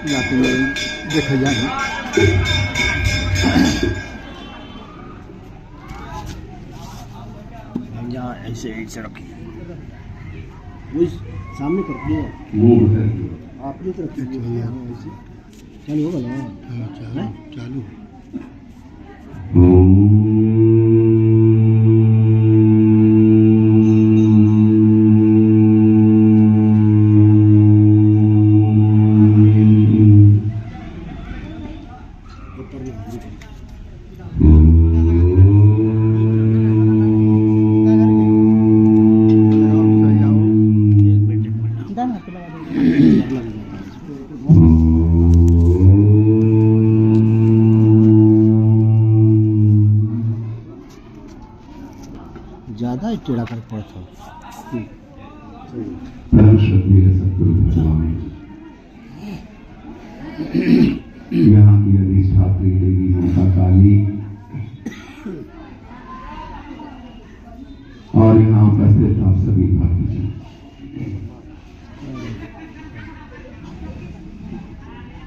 जाते हुए देखा जाए। यहाँ ऐसे ऐसे रखी वो सामने कर दिया आपने तो रखी हुई है ऐसे चालू होगा ना। हाँ चालू ज़्यादा ही टेढ़ा कर पड़ा था। परम श्रद्धेय सतगुरु भगवान यहाँ की अधिष्ठात्री देवी माता काली और यहाँ उपस्थित आप सभी भागीजन,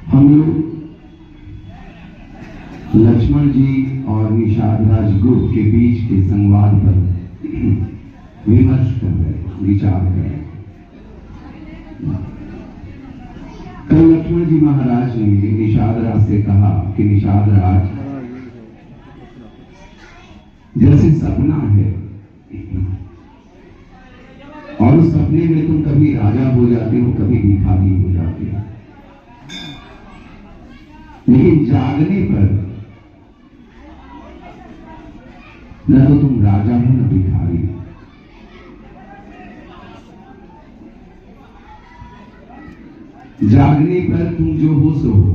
हम लोग लक्ष्मण जी और निषाद राजगुरु के बीच के संवाद पर विमर्श कर रहे, विचार कर रहे। कल लक्ष्मण जी महाराज ने निषाद राज से कहा कि निषाद राज जैसे सपना है और उस सपने में तुम कभी राजा हो जाते हो, कभी भिखारी हो जाते हो, लेकिन जागने पर न तो तुम राजा हो न भिखारी। जागने पर तुम जो हो सो हो।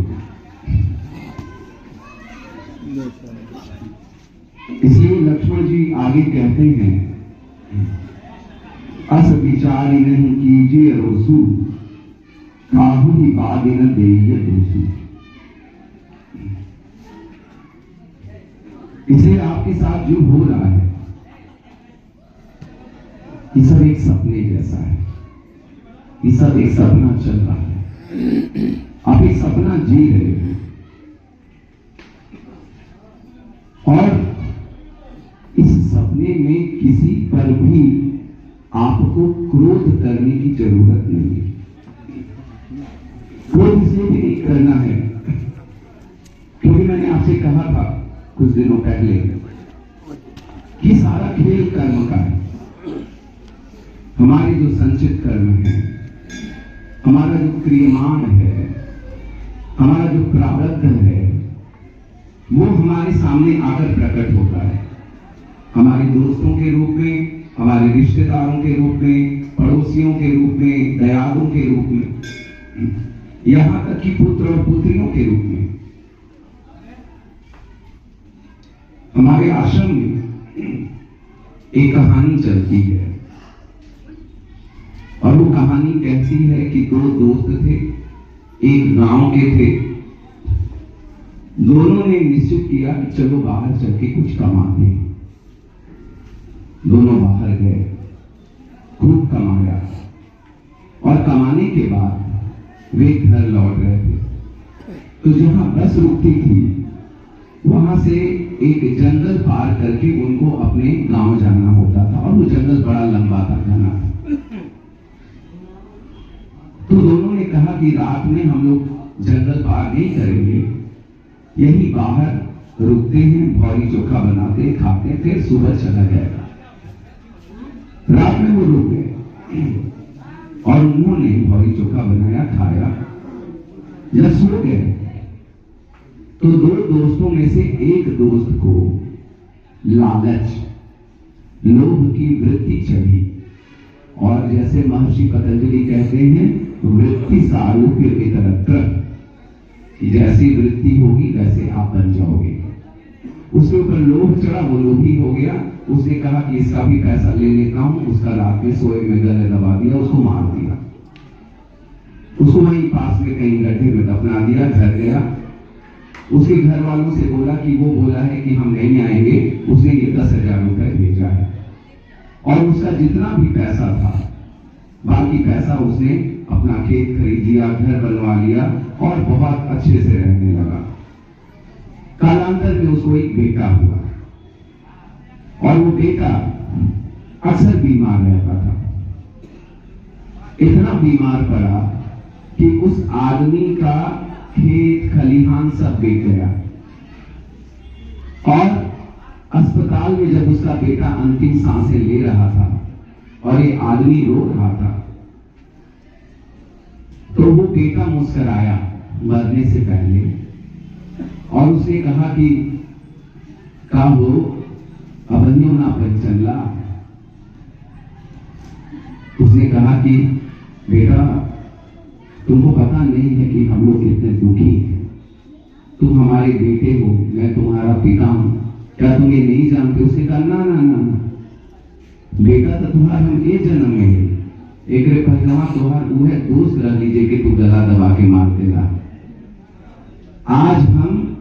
इसलिए लक्ष्मण जी आगे कहते हैं, अस विचारी नहीं कीजिए रोसू, काहू ही बागे न देइए दोसू। इसलिए आपके साथ जो हो रहा है ये सब एक सपने जैसा है, ये सब एक सपना चल रहा है, आप एक सपना जी रहे हो और इस सपने में किसी पर भी आपको क्रोध करने की जरूरत नहीं है। क्रोध इसलिए भी नहीं करना है क्योंकि मैंने आपसे कहा था कुछ दिनों पहले कि सारा खेल कर्म का है। हमारे जो संचित कर्म है, हमारा जो क्रियमान है, हमारा जो प्रारब्ध है, वो हमारे सामने आकर प्रकट होता है। हमारे दोस्तों के रूप में, हमारे रिश्तेदारों के रूप में, पड़ोसियों के रूप में, दयालुओं के रूप में, यहां तक कि पुत्र और पुत्रियों के रूप में। हमारे आश्रम में एक कहानी चलती है और वो कहानी कहती है कि दो दोस्त थे, एक गांव के थे। दोनों ने निश्चय किया कि चलो बाहर चल के कुछ कमाते हैं। दोनों बाहर गए, खूब कमाया और कमाने के बाद वे घर लौट रहे थे। तो जहां बस रुकती थी वहां से एक जंगल पार करके उनको अपने गांव जाना होता था और वो जंगल बड़ा लंबा था, घना था। तो दोनों ने कहा कि रात में हम लोग जंगल पार नहीं करेंगे, यही बाहर रुकते हैं, भौरी चोखा बनाते हैं, खाते हैं, फिर सुबह चला जाएगा। रात में वो रुक गए और उन्होंने भौरी चोखा बनाया, खाया। जब सो गए तो दो दोस्तों में से एक दोस्त को लालच, लोभ की वृत्ति चढ़ी और जैसे महर्षि पतंजलि कहते हैं, वृत्ति सारूप्य वितरत्र, जैसी वृत्ति होगी वैसे आप बन जाओगे। उसके ऊपर लोभ चढ़ा, वो लोभी हो गया। उसने कहा कि इसका भी पैसा ले लेता हूं। उसका रात में सोए में गले दबा दिया, उसको मार दिया, उसको वहीं पास में कहीं गड्ढे में दफना दिया। घर गया, उसके घर वालों से बोला कि वो बोला है कि हम नहीं आएंगे। उसने ये 10,000 रुपए भेजा है और उसका जितना भी पैसा था, बाकी पैसा उसने अपना खेत खरीद लिया, घर बनवा लिया और बहुत अच्छे से रहने लगा। कालांतर में उसको एक बेटा हुआ और वो बेटा अक्सर बीमार रहता था। इतना बीमार पड़ा कि उस आदमी का खेत खलिहान सब बिक गया और अस्पताल में जब उसका बेटा अंतिम सांसें ले रहा था और ये आदमी रो रहा था, तो वो बेटा मुस्कुराया मरने से पहले और उसने कहा कि का हो अबन्यो ना पंचला। उसने कहा कि बेटा तुमको पता नहीं है कि हम लोग कितने दुखी हैं, तुम हमारे बेटे हो, मैं तुम्हारा पिता हूं, क्या तुम ये नहीं जानते? उसने कहा ना ना ना, बेटा तो तुम्हारा हम एक जन्म में है, एक पहलवा तुम्हार वो है दोस्त रह लीजिए कि तू गला दबा के मार देगा। आज हम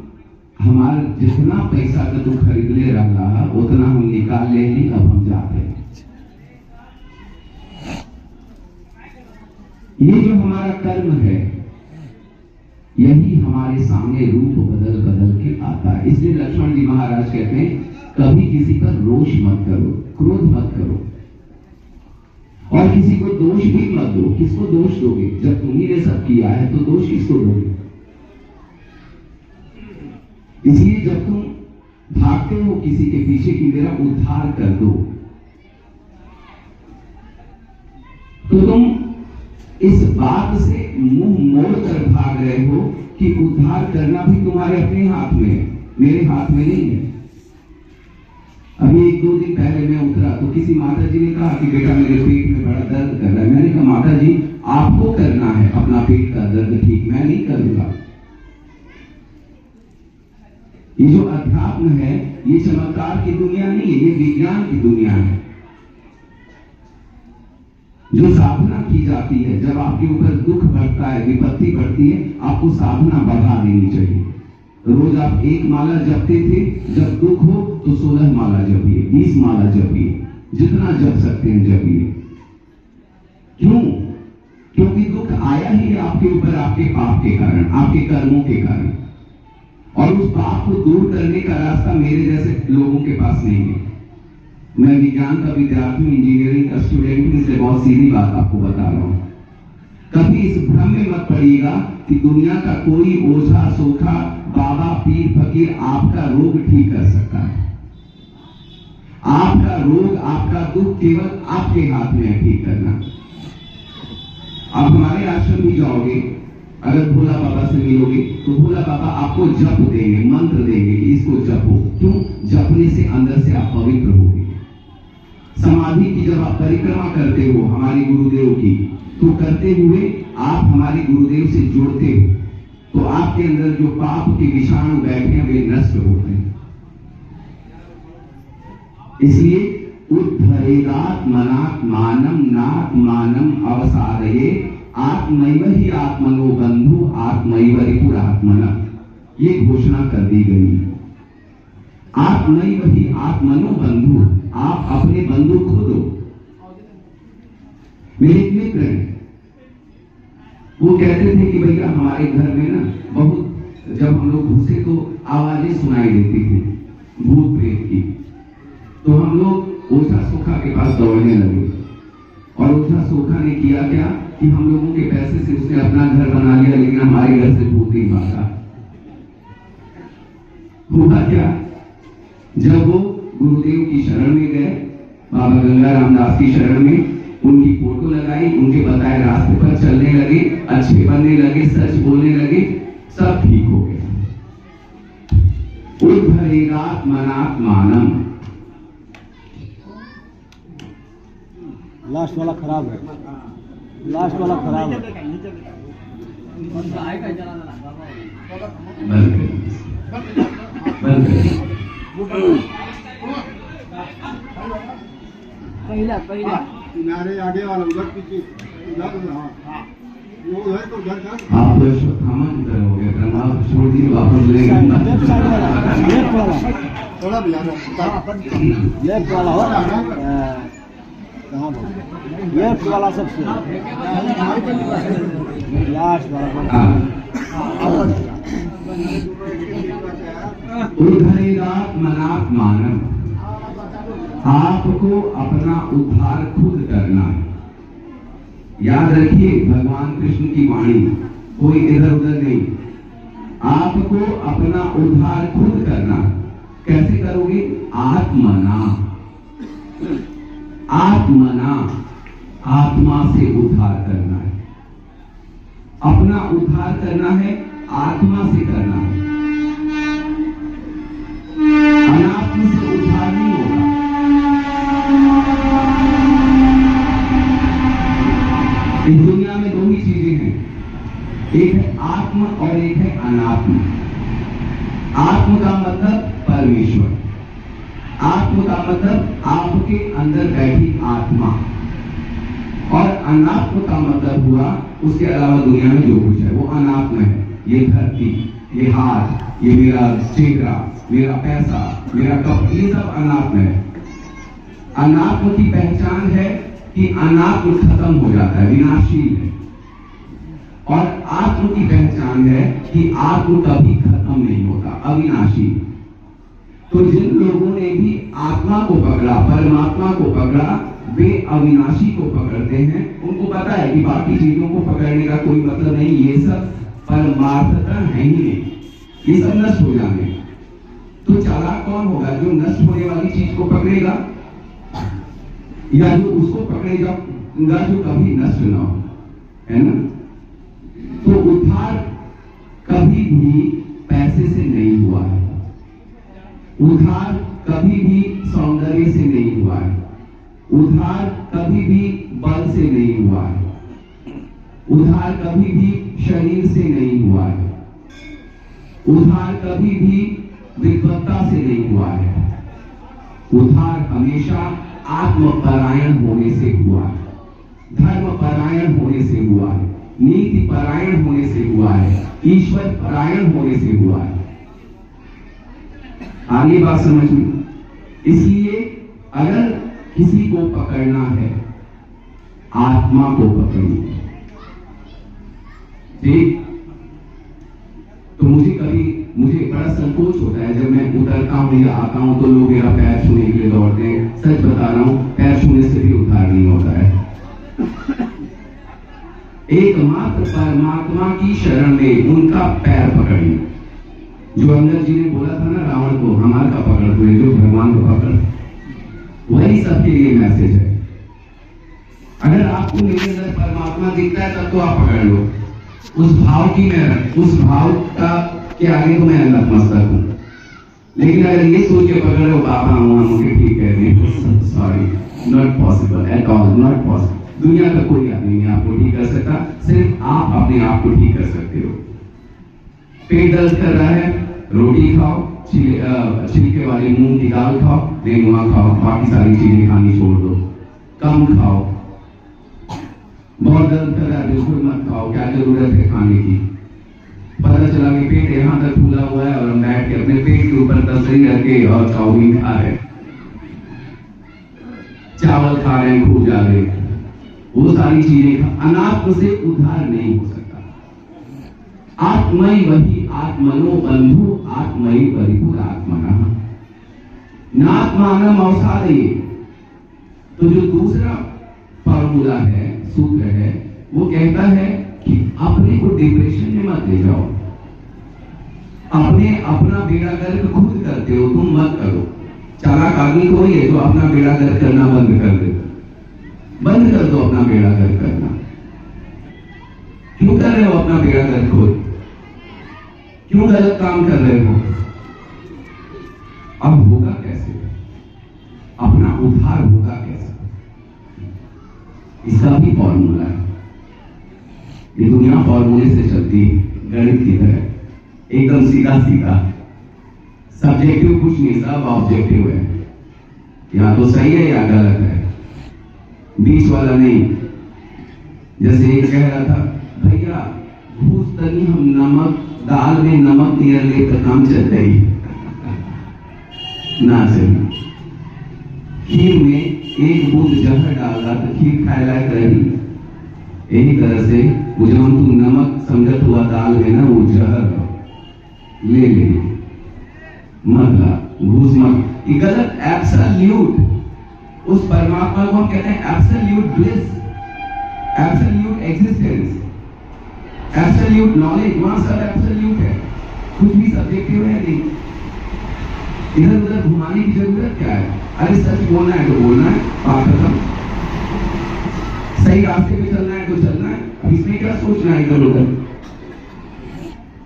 हमारा जितना पैसा का तू खरीद ले रहा उतना हम निकाल ले ली, अब हम जाते हैं। ये जो हमारा कर्म है यही हमारे सामने रूप बदल बदल के आता है। इसलिए लक्ष्मण जी महाराज कहते हैं कभी किसी पर रोष मत करो, क्रोध मत करो और किसी को दोष भी मत दो। किसको दोष दोगे? जब तुम्ही ने सब किया है तो दोष किसको दोगे? इसलिए जब तुम भागते हो किसी के पीछे कि मेरा उद्धार कर दो, तो तुम इस बात से मुंह मोड़ कर भाग रहे हो कि उद्धार करना भी तुम्हारे अपने हाथ में है, मेरे हाथ में नहीं है। अभी 1-2 दिन पहले मैं उतरा तो किसी माता जी ने कहा कि बेटा मेरे पेट में बड़ा दर्द कर रहा है। मैंने कहा माता जी आपको करना है अपना पेट का दर्द ठीक, मैं नहीं करूंगा। ये जो अध्यात्म है ये चमत्कार की दुनिया नहीं है, ये विज्ञान की दुनिया है। जो साधना की जाती है, जब आपके ऊपर दुख बढ़ता है, विपत्ति बढ़ती है, आपको साधना बढ़ा देनी चाहिए। रोज आप 1 माला जपते थे, जब दुख हो तो 16 माला जपिए, 20 माला जपिए, जितना जप सकते हैं जपिए। क्यों? क्योंकि दुख आया ही है आपके ऊपर आपके पाप के कारण, आपके कर्मों के कारण, और उस पाप को दूर करने का रास्ता मेरे जैसे लोगों के पास नहीं है। मैं विज्ञान का विद्यार्थी, इंजीनियरिंग का स्टूडेंट हूं, इसलिए बहुत सीधी बात आपको बता रहा हूं। कभी इस भ्रम में मत पड़िएगा कि दुनिया का कोई ओझा सोखा बाबा पीर फकीर आपका रोग ठीक कर सकता है। आपका रोग, आपका दुख केवल आपके हाथ में है ठीक करना। आप हमारे आश्रम भी जाओगे, अगर भोला बाबा से मिलोगे तो भोला बाबा आपको जप देंगे, मंत्र देंगे कि इसको जपो। क्यों? जपने से अंदर से आप पवित्र होगे। समाधि की जब आप परिक्रमा करते हो हमारे गुरुदेव की, तो करते हुए आप हमारे गुरुदेव से जुड़ते हो, तो आपके अंदर जो पाप के विषाणु बैठे हैं वे नष्ट होते हैं। इसलिए उद्धरेदात्मनात्मानं नात्मानं अवसादये आत्मैव ही आत्मनो बंधु आत्मैव रिपुरात्मनः, ये घोषणा कर दी गई। आत्मैव ही आत्मनो बंधु, आप अपने बंधु खुद हो। मेरे एक मित्र हैं, वो कहते थे कि भैया हमारे घर में ना बहुत जब हम लोग घुसे तो आवाजें सुनाई देती थी भूत प्रेत की, तो हम लोग ओझा सोखा के पास दौड़ने लगे। और ओझा सोखा ने किया क्या कि हम लोगों के पैसे से उसने अपना घर बना लिया, लेकिन हमारे घर से भूत नहीं भागा। हुआ क्या, जब वो गुरुदेव की शरण में गए, बाबा गंगा रामदास की शरण में, उनकी फोटो लगाई, उनके बताए रास्ते पर चलने लगे, अच्छे बनने लगे, सच बोलने लगे, सब ठीक हो गया। उद्धरेदात्मनात्मानं, लास्ट वाला खराब है, लास्ट वाला खराब है। पहला किनारे आगे वाला उधर पीछे उधर, हाँ वो है तो उधर का आप तो सामान इधर हो गया, प्रणाम छोड़ दी, वापस ले गए। लेफ्ट साइड वाला, लेफ्ट वाला थोड़ा भी लेफ्ट वाला हो। कहाँ बोल ये वाला सबसे लास्ट वाला उद्धरेदात्मनात् मानव, आपको अपना उद्धार खुद करना है। याद रखिए भगवान कृष्ण की वाणी, कोई इधर उधर नहीं। आपको अपना उद्धार खुद करना। कैसे करोगे? आत्मना, आत्मना, आत्मा से उद्धार करना है। अपना उद्धार करना है, आत्मा से करना है। अनात्म से उद्धार नहीं होगा। इस दुनिया में दो ही चीजें हैं, एक है आत्म और एक है अनात्म। आत्म का मतलब परमेश्वर, आत्म का मतलब आपके अंदर बैठी आत्मा, और अनात्म का मतलब हुआ उसके अलावा दुनिया में जो कुछ है वो अनात्म है। ये धरती, ये हाथ, ये मेरा चेहरा, मेरा पैसा, मेरा कप, ये सब अनात्म है। अनात्म की पहचान है कि अनात्म खत्म हो जाता है, विनाशील है। और आत्म की पहचान है कि आत्म कभी खत्म नहीं होता, अविनाशी। तो जिन लोगों ने भी आत्मा को पकड़ा, परमात्मा को पकड़ा, वे अविनाशी को पकड़ते हैं। उनको पता है कि बाकी चीजों को पकड़ने का कोई मतलब नहीं, ये सब परमार्थता है ही नहीं, ये सब नष्ट हो जाएंगे। तो चालाक कौन होगा? जो नष्ट होने वाली चीज को पकड़ेगा, या जो उसको पकड़ेगा जो कभी नष्ट ना हो, है ना? तो उद्धार कभी भी पैसे से नहीं हुआ है, उद्धार कभी भी सौंदर्य से नहीं हुआ है, उद्धार कभी भी बल से नहीं हुआ है, उद्धार कभी भी शरीर से नहीं हुआ है, उद्धार कभी भी विद्वत्ता से नहीं हुआ है। उद्धार हमेशा आत्मपरायण होने से हुआ है, धर्म परायण होने से हुआ है, नीति परायण होने से हुआ है, ईश्वर परायण होने से हुआ है। आगे बात समझ में? इसलिए अगर किसी को पकड़ना है, आत्मा को पकड़िए। ठीक? तो मुझे बड़ा संकोच होता है जब मैं उतरता हूं या आता हूं तो लोग मेरा पैर छूने के लिए दौड़ते हैं। सच बता रहा हूं, पैर छूने से भी उद्धार नहीं होता है। एकमात्र परमात्मा की शरण में उनका पैर पकड़िए। जो अंदर जी ने बोला था ना रावण को, हमारा का पकड़, तो जो भगवान को पकड़, वही सबके लिए मैसेज है। अगर आपको मेरे अंदर परमात्मा दिखता है तब तो आप पकड़ लो। उस भाव का के आगे तो मैं नतमस्तक हूं। लेकिन अगर ये सोच के पकड़ रहे हो बाबा मुझे ठीक कह रहे हैं, sorry, not possible at all, not possible. दुनिया का कोई आदमी नहीं आपको ठीक कर सकता, सिर्फ आप अपने आप को ठीक कर सकते हो। पेट दर्द कर रहा है, रोटी खाओ, छिलके वाली मूंग की दाल खाओ, नेनुआ खाओ, बाकी सारी चीजें खानी छोड़ दो, कम खाओ। बहुत दर्द कर रहा है, बिल्कुल मत खाओ, क्या जरूरत है खाने की? पता चला कि पेट यहाँ तक फूला हुआ है और हम बैठ के अपने पेट के ऊपर तसली रखे और चाउमीन खा रहे, चावल खा रहे हैं खूब ज्यादा, वो सारी चीजें अनात्म से उद्धार नहीं हो सकता। आत्मय वही आत्मनो बंधु, आत्मय परिपूर्ण आत्मना नात्मानम अवसादये। तो जो दूसरा फॉर्मूला है, सूत्र है, वो कहता है कि अपने को डिप्रेशन में मत ले जाओ। अपना बेड़ा गर्क खुद करते हो, तुम मत करो। चालाक आदमी तो वही है जो अपना बेड़ा गर्क करना बंद कर दे। बंद कर दो अपना बेड़ा गर्क करना। क्यों कर रहे हो अपना बेड़ा गर्क खुद? क्यों गलत काम कर रहे हो? अब होगा कैसे? अपना उद्धार होगा कैसे? इसका भी फॉर्मूला है। ये दुनिया फॉर्मूले से चलती है, गणित की तरह, एकदम सीधा सीधा। सब्जेक्टिव कुछ नहीं, सब ऑब्जेक्टिव है। या तो सही है या गलत है, बीच वाला नहीं। जैसे एक कह रहा था, भैया घूस तनी हम नमक दाल में नमक नियर लेकर काम चल रही ना चली। खीर में एक बूंद जहर डाला तो खीर खाए लायक रही। यही तरह से वो जब तू नमक समझत हुआ दाल में ना, वो जहर ले ले मत घूस मत। ये गलत। एब्सोल्यूट उस परमात्मा को हम कहते हैं absolute bliss, absolute existence, absolute knowledge. वहां सब एब्सोल्यूट है, कुछ भी सब्जेक्टिव है नहीं। इधर उधर घुमाने की जरूरत क्या है? अरे सच बोलना है तो बोलना है, बात खत्म। सही रास्ते पे चलना है तो चलना है, अब इसमें क्या सोचना है इधर उधर।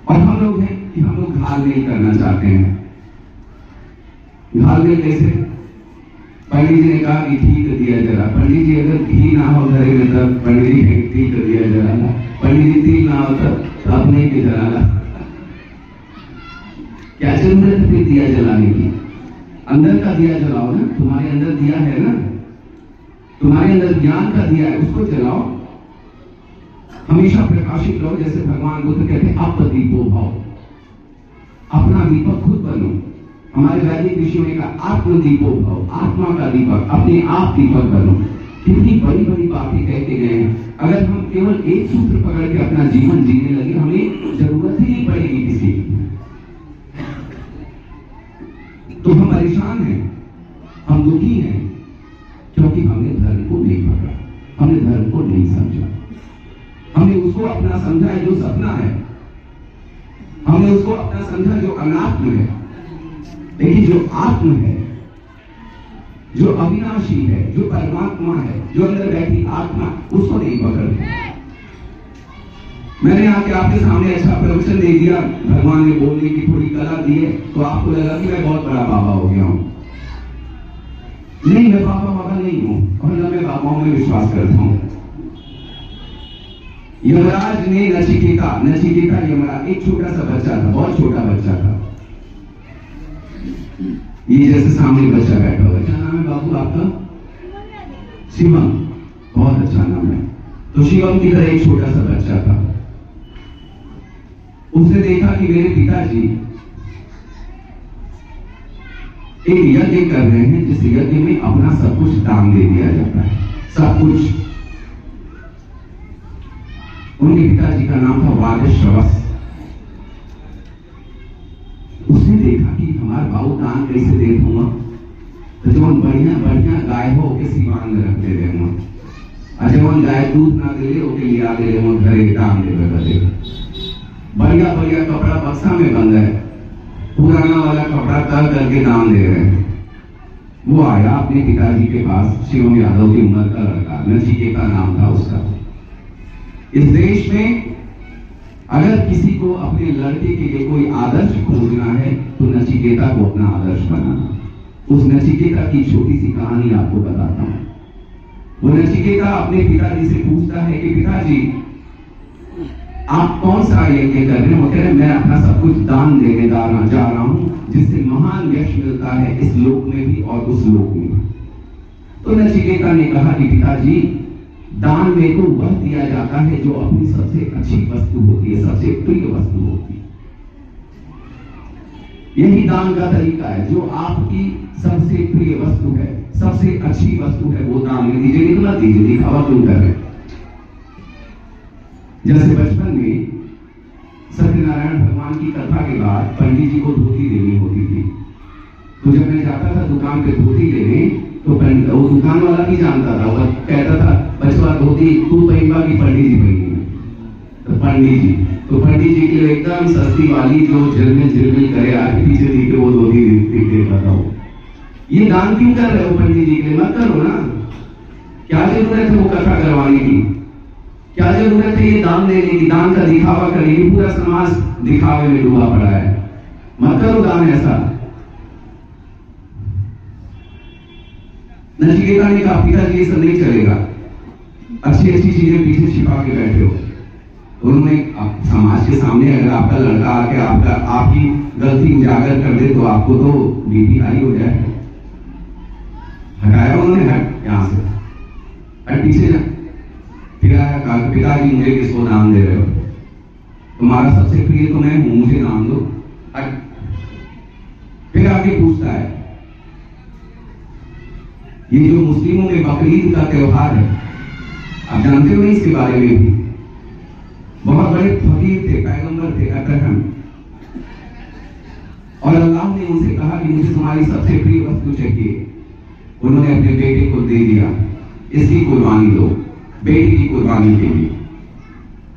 और हम लोग हैं कि हम लोग घाल नहीं करना चाहते हैं। घाल में कैसे? पंडित जी ने कहा कि ठीक कर दिया जरा। पंडित जी अगर घी ना हो घर में तब पंडित जी ने ठीक कर दिया जरा। पंडित जी तेल ना हो तब अपने के जरा। क्या जरूरत है फिर दिया जलाने की? अंदर का दिया जलाओ ना। तुम्हारे अंदर दिया है ना, तुम्हारे अंदर ज्ञान का दिया है, उसको जलाओ। हमेशा प्रकाशित रहो। जैसे भगवान बुद्ध कहते हैं अप दीपो भाव, अपना दीपक खुद बनो। हमारे वैदिक ऋषियों ने कहा आत्म दीपो भव, आत्मा का दीपक, अपने आप दीपक बनो। कितनी बड़ी बड़ी बातें कहते गए हैं। अगर हम केवल एक सूत्र पकड़ के अपना जीवन जीने लगे, हमें जरूरत ही नहीं पड़ेगी किसी की। तो हम परेशान हैं, हम दुखी हैं, क्योंकि हमने धर्म को नहीं पकड़ा, हमने धर्म को नहीं समझा। हमने उसको अपना समझा है जो सपना है, हमने उसको अपना समझा जो अनात्म है। लेकिन जो आत्म है, जो अविनाशी है, जो परमात्मा है, जो अंदर बैठी आत्मा, उसको नहीं पकड़ते। मैंने आके आपके सामने अच्छा प्रवचन दे दिया, भगवान ने बोलने की थोड़ी कला दी है, तो आपको लगा कि मैं बहुत बड़ा बाबा हो गया हूं। नहीं, मैं बाबा नहीं हूं, और न मैं बाबाओं में विश्वास करता हूं। यमराज ने नचिकेता यमराज एक छोटा सा बच्चा था, बहुत छोटा बच्चा था। ये जैसे सामने बच्चा बैठा हुआ है। क्या नाम है बाबू आपका? शिवम। बहुत अच्छा नाम है। तो शिवम की तरह एक छोटा सा बच्चा था। उसने देखा कि मेरे पिताजी एक यज्ञ कर रहे हैं, जिस यज्ञ में अपना सब कुछ दान दे दिया जाता है, सब कुछ। उनके पिताजी का नाम था वागश्रवस। उसने देखा कि हमारे बाबू दान कैसे दे दूंगा, तो जब बढ़िया बढ़िया गाय हो के सिवान में रख दे देंगे, और जब गाय दूध ना दे ले ओके लिया दे ले घरे दान दे। बढ़िया बढ़िया कपड़ा बक्सा में बंद है, पुराना वाला कपड़ा तल करके दान दे रहे हैं। वो आया अपने पिताजी के पास, शिवम यादव की उम्र का लड़का, नचिकेता नाम था उसका। इस देश में अगर किसी को अपने लड़के के लिए कोई आदर्श खोजना है तो नचिकेता को अपना आदर्श बनाना। उस नचिकेता की छोटी सी कहानी आपको बताता हूं। वो नचिकेता अपने पिताजी से पूछता है कि पिताजी आप कौन सा यज्ञ कर रहे हैं? वो कह रहे हैं मैं अपना सब कुछ दान देने जा रहा हूं, जिससे महान यश मिलता है इस लोक में भी और उस लोक में भी। तो नचिकेता ने कहा कि पिताजी दान में तो वह दिया जाता है जो अपनी सबसे अच्छी वस्तु होती है, सबसे प्रिय वस्तु होती है। यही दान का तरीका है। जो आपकी सबसे प्रिय वस्तु है, सबसे अच्छी वस्तु है, वो दान में दीजिए, निकला दीजिए, दिखावा क्यों कर रहे हैं? जैसे बचपन में सत्यनारायण भगवान की कथा के बाद पंडित जी को धोती देनी होती थी, तो जब मैं जाता था दुकान पे धोती लेने, तो वो दुकान वाला भी जानता था, वो कहता था बचवा धोती तू पहनवा की पंडित जी पहनी। तो पंडित जी के लिए एकदम सस्ती वाली जो झिलमिल करे आगे पीछे दी के वो धोती देता था। ये दान क्यों कर रहे हो पंडित जी के लिए? मत करो ना। क्या जरूरत है वो कथा करवाने की? क्या जरूरत है ये दान देने की? दान का दिखावा करने की? पूरा समाज दिखावे में डूबा पड़ा है। मत करो दान ऐसा। नचिकेता ने कहा पिताजी ये सब नहीं चलेगा, अच्छी अच्छी चीजें पीछे छिपा के बैठे हो। उन्होंने समाज के सामने अगर आपका लड़का आके आपकी गलती उजागर कर दे तो आपको तो बीपी हाई हो जाए। हटाया उन्होंने, हट यहां से, हट पीछे जा। फिर आया कहा पिताजी मुझे किसको नाम दे रहे हो? तुम्हारा सबसे प्रिय तो मैं हूं, मुझे नाम दो। हट। फिर आगे पूछता है ये जो मुस्लिमों में बकरीद का त्योहार है, आप जानते हो इसके बारे में भी? बहुत बड़े फकीर थे, पैगंबर थे अब्राहम, और अल्लाह ने उनसे कहा कि मुझे तुम्हारी सबसे प्रिय वस्तु चाहिए। उन्होंने अपने बेटे को दे दिया, इसकी कुर्बानी दो, बेटे की कुर्बानी के लिए।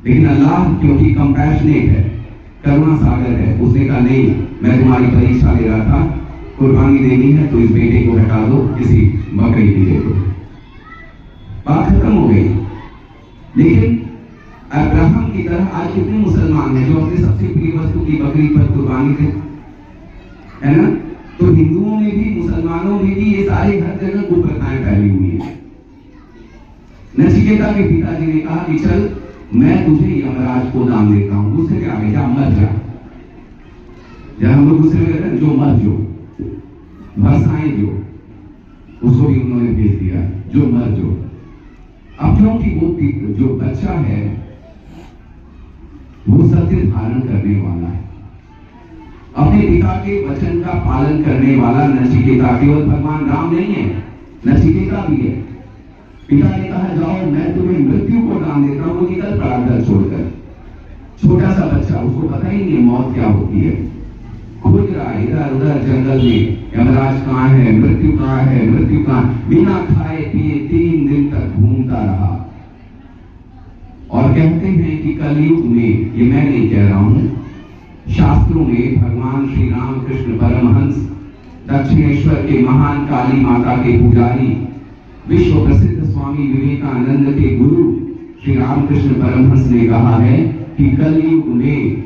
लेकिन अल्लाह क्योंकि कंपैशनेट है, करुणा सागर है, उसने कहा नहीं, मैं तुम्हारी परीक्षा ले रहा था, कुर्बानी देनी है तो इस बेटे को हटा दो, किसी बकरी की दे दो, बात खत्म हो गई। लेकिन अब्राहम की तरह आज कितने मुसलमान हैं जो अपने सबसे प्रिय वस्तु की बकरी पर कुर्बानी दे, है ना? तो हिंदुओं में भी, मुसलमानों में भी ये सारे हर जगह कुप्रथाएं फैली हुई है। नचिकेता के पिताजी ने कहा कि चल मैं तुझे यमराज को दान देता हूं, गुस्से में आ गए, जा मर जा। जब हम लोग गुस्से में रहते हैं, जो मर जो, भरसाएं जो, उसको भी उन्होंने भेज दिया, जो मर जो। अब क्योंकि वो जो बच्चा है वो सत्य धारण करने वाला है, अपने पिता के वचन का पालन करने वाला नचिकेता, केवल भगवान राम नहीं है, नचिकेता भी है। पिता ने कहा जाओ मैं तुम्हें मृत्यु को दान देता हूं, वो निकल पड़ा घर छोड़कर। छोटा सा बच्चा, उसको पता ही नहीं है मौत क्या होती है, खोज रहा है इधर उधर जंगल में, यमराज कहाँ है, मृत्यु कहाँ है, मृत्यु कहाँ। बिना खाए पिए 3 दिन तक घूमता रहा। और कहते हैं कि कलयुग में, ये मैं नहीं कह रहा हूं, शास्त्रों में भगवान श्री राम कृष्ण परमहंस, दक्षिणेश्वर के महान काली माता के पुजारी, विश्व प्रसिद्ध स्वामी विवेकानंद के गुरु श्री रामकृष्ण परमहंस ने कहा है कि कलयुग में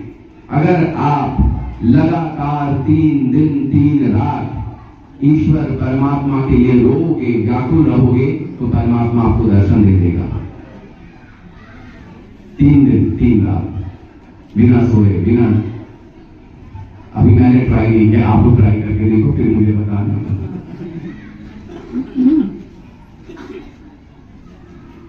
अगर आप लगातार 3 दिन 3 रात ईश्वर परमात्मा के लिए रोओगे, व्याकुल रहोगे, तो परमात्मा आपको दर्शन दे देगा। 3 दिन 3 रात बिना सोए, बिना, अभी मैंने ट्राई नहीं किया, आप लोग ट्राई करके देखो, फिर मुझे बताना।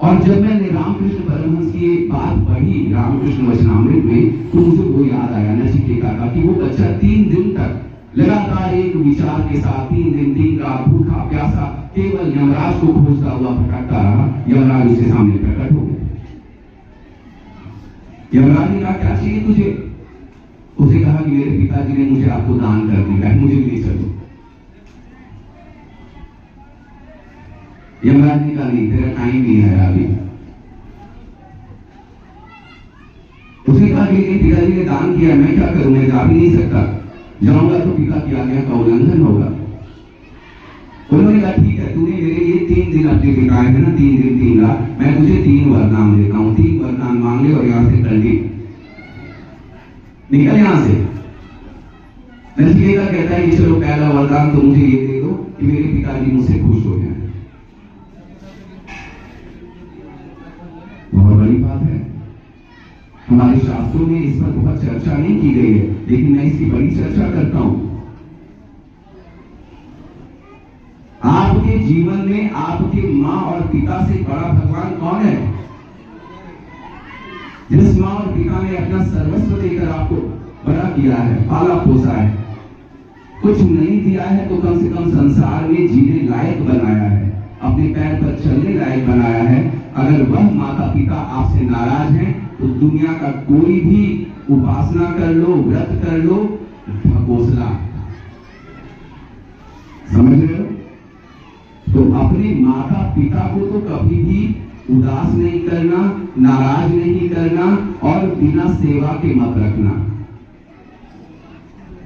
और जब मैंने रामकृष्ण परमहंस की बात पढ़ी रामकृष्ण वचनामृत में, तो मुझे वो याद आया नचिकेता का कि वो बच्चा 3 दिन तक लगातार एक विचार के साथ 3 दिन 3 रात भूखा प्यासा केवल यमराज को खोजता हुआ भटकता रहा। यमराज उसके सामने प्रकट हो गए। यमराज ने कहा क्या चाहिए तुझे? उसे कहा कि मेरे पिताजी ने मुझे आपको दान कर दिया है, मुझे भी ले चलो। यमराज ने कहा नहीं, तेरा टाइम नहीं है अभी। उसने कहा कि लेकिन पिताजी ने दान किया, मैं क्या करूं, मैं जा भी नहीं सकता, जाऊंगा तो पिता की आज्ञा का उल्लंघन होगा। उन्होंने कहा ठीक है, तूने मेरे लिए 3 दिन अपने बिताए हैं ना, 3 दिन 3 रात, मैं तुझे 3 वरदान देता हूं, 3 वरदान मांग ले और यहां से कर ली, निकल यहां से। नचिकेता कहता है कि चलो पहला वरदान तो मुझे ये दे दो कि मेरे पिताजी मुझसे खुश हो जाए। बहुत बड़ी बात है, हमारे शास्त्रों में इस पर बहुत चर्चा नहीं की गई है, लेकिन मैं इसकी बड़ी चर्चा करता हूं। आपके जीवन में आपके मां और पिता से बड़ा भगवान कौन है? जिस मां और पिता ने अपना सर्वस्व देकर आपको बड़ा किया है, पाला पोसा है, कुछ नहीं दिया है तो कम से कम संसार में जीने लायक बनाया है, अपने पैर पर चलने लायक बनाया है। अगर वह माता पिता आपसे नाराज हैं तो दुनिया का कोई भी उपासना कर लो, व्रत कर लो, ढकोसला, समझ रहे हो? तो अपने माता पिता को तो कभी भी उदास नहीं करना, नाराज नहीं करना और बिना सेवा के मत रखना।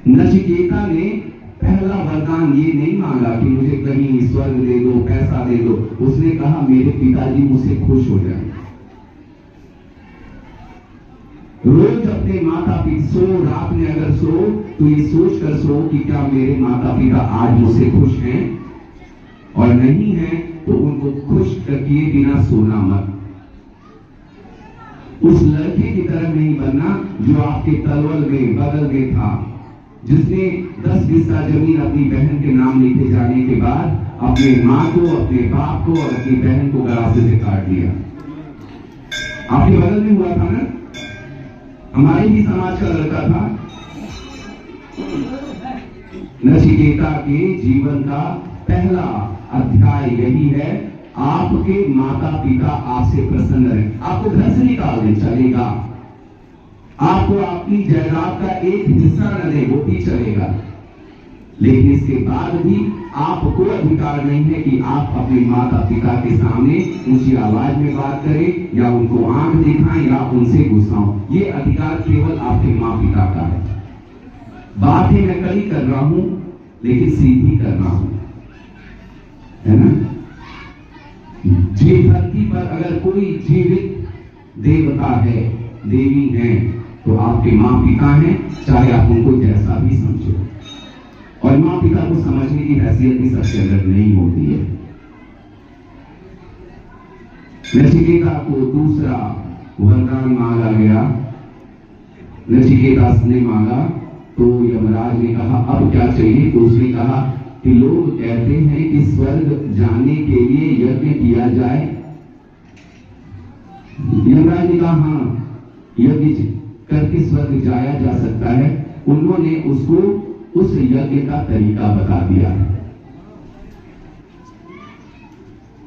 नचिकेता ने पहला वरदान ये नहीं मांगा कि मुझे कहीं स्वर्ग दे दो, पैसा दे दो, उसने कहा मेरे पिताजी मुझसे खुश हो जाए। रोज अपने माता पिता सो, रात में अगर सो तो ये सोच कर सो कि क्या मेरे माता पिता आज मुझसे खुश हैं, और नहीं है तो उनको खुश किए बिना सोना मत। उस लड़के की तरह नहीं बनना जो आपके तलवल में बगल में था, जिसने 10 हिस्सा जमीन अपनी बहन के नाम लिखे जाने के बाद अपने मां को, अपने बाप को और अपनी बहन को गलासे से काट दिया। आपके बगल में हुआ था ना, हमारे ही समाज का लड़का था। नचिकेता के जीवन का पहला अध्याय यही है, आपके माता पिता आपसे प्रसन्न रहे, आपको घर से निकाल दे चलेगा, आपको अपनी जायदाद का एक हिस्सा न दे वो भी चलेगा, लेकिन इसके बाद भी आपको अधिकार नहीं है कि आप अपने माता पिता के सामने ऊंची आवाज में बात करें या उनको आंख दिखाएं या उनसे गुस्साओं। ये अधिकार केवल आपके माँ पिता का है। बात ही मैं कड़ी कर रहा हूं लेकिन सीधी कर रहा हूं, है ना। जी धरती पर अगर कोई जीवित देवता है, देवी है, तो आपके माँ पिता हैं, चाहे आप उनको जैसा भी समझो। और माँ पिता को समझने की हैसियत भी सबसे अलग नहीं होती है। नचिकेता को दूसरा वरदान मांगा गया। नचिकेता ने मांगा तो यमराज ने कहा अब क्या चाहिए, तो उसने कहा कि लोग कहते हैं कि स्वर्ग जाने के लिए यज्ञ किया जाए। यमराज ने कहा हाँ, यज्ञ करके स्वर्ग जाया जा सकता है। उन्होंने उसको उस यज्ञ का तरीका बता दिया।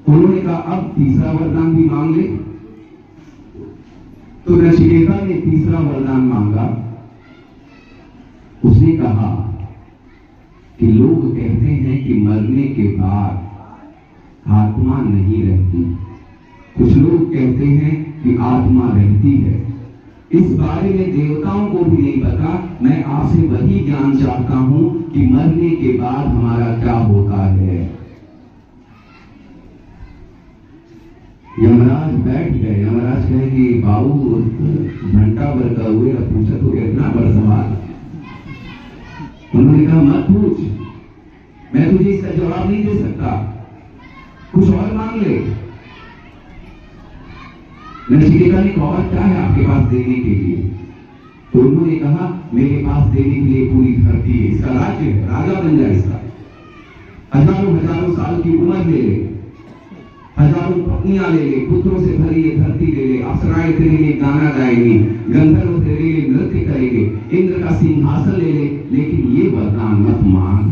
उन्होंने कहा अब तीसरा वरदान भी मांग ले। तो नचिकेता ने तीसरा वरदान मांगा। उसने कहा कि लोग कहते हैं कि मरने के बाद आत्मा नहीं रहती, कुछ लोग कहते हैं कि आत्मा रहती है। इस बारे में देवताओं को भी नहीं पता। मैं आपसे वही ज्ञान चाहता हूं कि मरने के बाद हमारा क्या होता है। यमराज बैठ गए। यमराज कहे कि बाबू घंटा भर का हुए पूछा तो इतना बड़ा सवाल। उन्होंने कहा मत पूछ, मैं तुझे इसका जवाब नहीं दे सकता, कुछ और मांग ले। नचिकेता ने कहा क्या है आपके पास देने के लिए? तो उन्होंने कहा मेरे पास देने के लिए पूरी धरती है, इसका राज्य है, राजा बन जाए इसका। हजारों हजारों साल की उम्र ले ले, हजारों पत्नियां ले ले, पुत्रों से भरी ये धरती ले ले, अप्सराएं तेरे लिए गाना गाएंगी, गंधर्व तेरे लिए नृत्य करेंगे, इंद्र का सिंहासन ले ले, लेकिन ये वरदान मत मांग।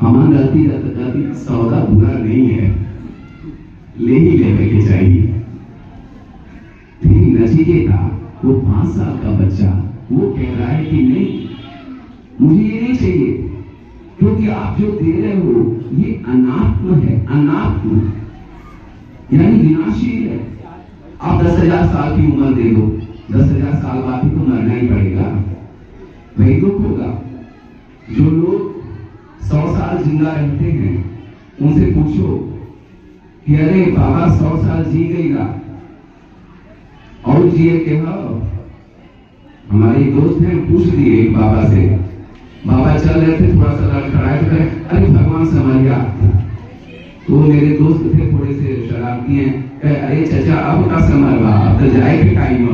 अमन रहती रहती सौदा बुरा नहीं है, ले ही लेने के चाहिए। फिर नचिकेता वो 5 साल का बच्चा वो कह रहा है कि नहीं, मुझे ये नहीं चाहिए, क्योंकि आप जो दे रहे हो ये अनात्म है, अनात्म यानी विनाशील है। आप 10,000 साल की उम्र दे दो, 10,000 साल बाद ही तो मरना ही पड़ेगा, वही दुख होगा। जो लोग 100 साल जिंदा रहते हैं उनसे पूछो कि अरे बाबा 100 साल जी गईगा और जिए के हो। हमारे दोस्त हैं, पूछ दिए बाबा से, बाबा चल रहे थे थोड़ा सा लड़खड़ाए तो अरे भगवान समझिया। तो मेरे दोस्त थे थोड़े से शरारती हैं, अरे चाचा अब का समय बा, अब तो जाए के टाइम।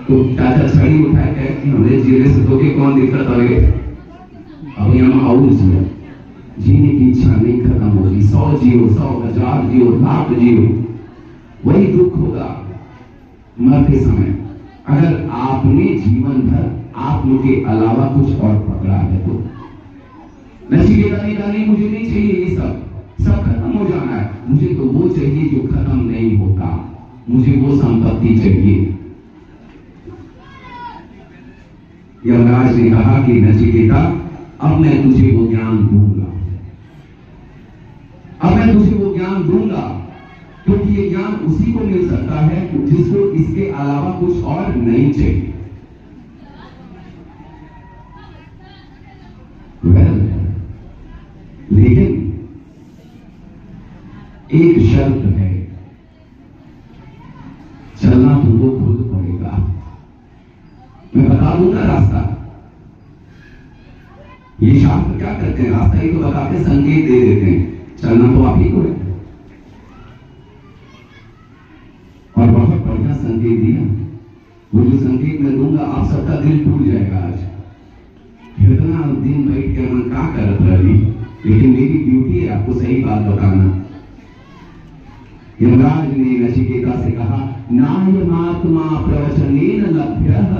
तो चाचा छड़ी उठाए कहे हमें जीने से तो के कौन दिक्कत होगी, अब यहाँ और जियो, जीने की इच्छा नहीं खत्म होगी। 100 जियो, 100 हजार जियो, लाख जियो, वही दुख होगा मरते समय। अगर आपने जीवन भर आत्म के अलावा कुछ और पकड़ा है तो। नचिकेता ने कहा नहीं मुझे नहीं चाहिए ये सब खत्म हो जाना है, मुझे तो वो चाहिए जो खत्म नहीं होता, मुझे वो संपत्ति चाहिए। यमराज ने कहा कि नचिकेता अब मैं तुझे वो ज्ञान दूंगा, अब मैं तुझे वो ज्ञान दूंगा, क्योंकि ये ज्ञान उसी को मिल सकता है जिसको इसके अलावा कुछ और नहीं चाहिए। लेकिन एक शर्त है, चलना तुमको खुद पड़ेगा। मैं बता दूंगा रास्ता। ये शास्त्र क्या करते हैं, रास्ता ही तो बताते, संकेत दे देते हैं, चलना तो आप ही को है। और बहुत बढ़िया संकेत दिया। वो जो संकेत मैं दूंगा आप सबका दिल टूट जाएगा। आज इतना दिन बैठ के मन क्या करत रही, लेकिन मेरी ड्यूटी है आपको सही बात बताना। यमराज ने नचिकेता से कहा नायमात्मा प्रवचनेन लभ्यः,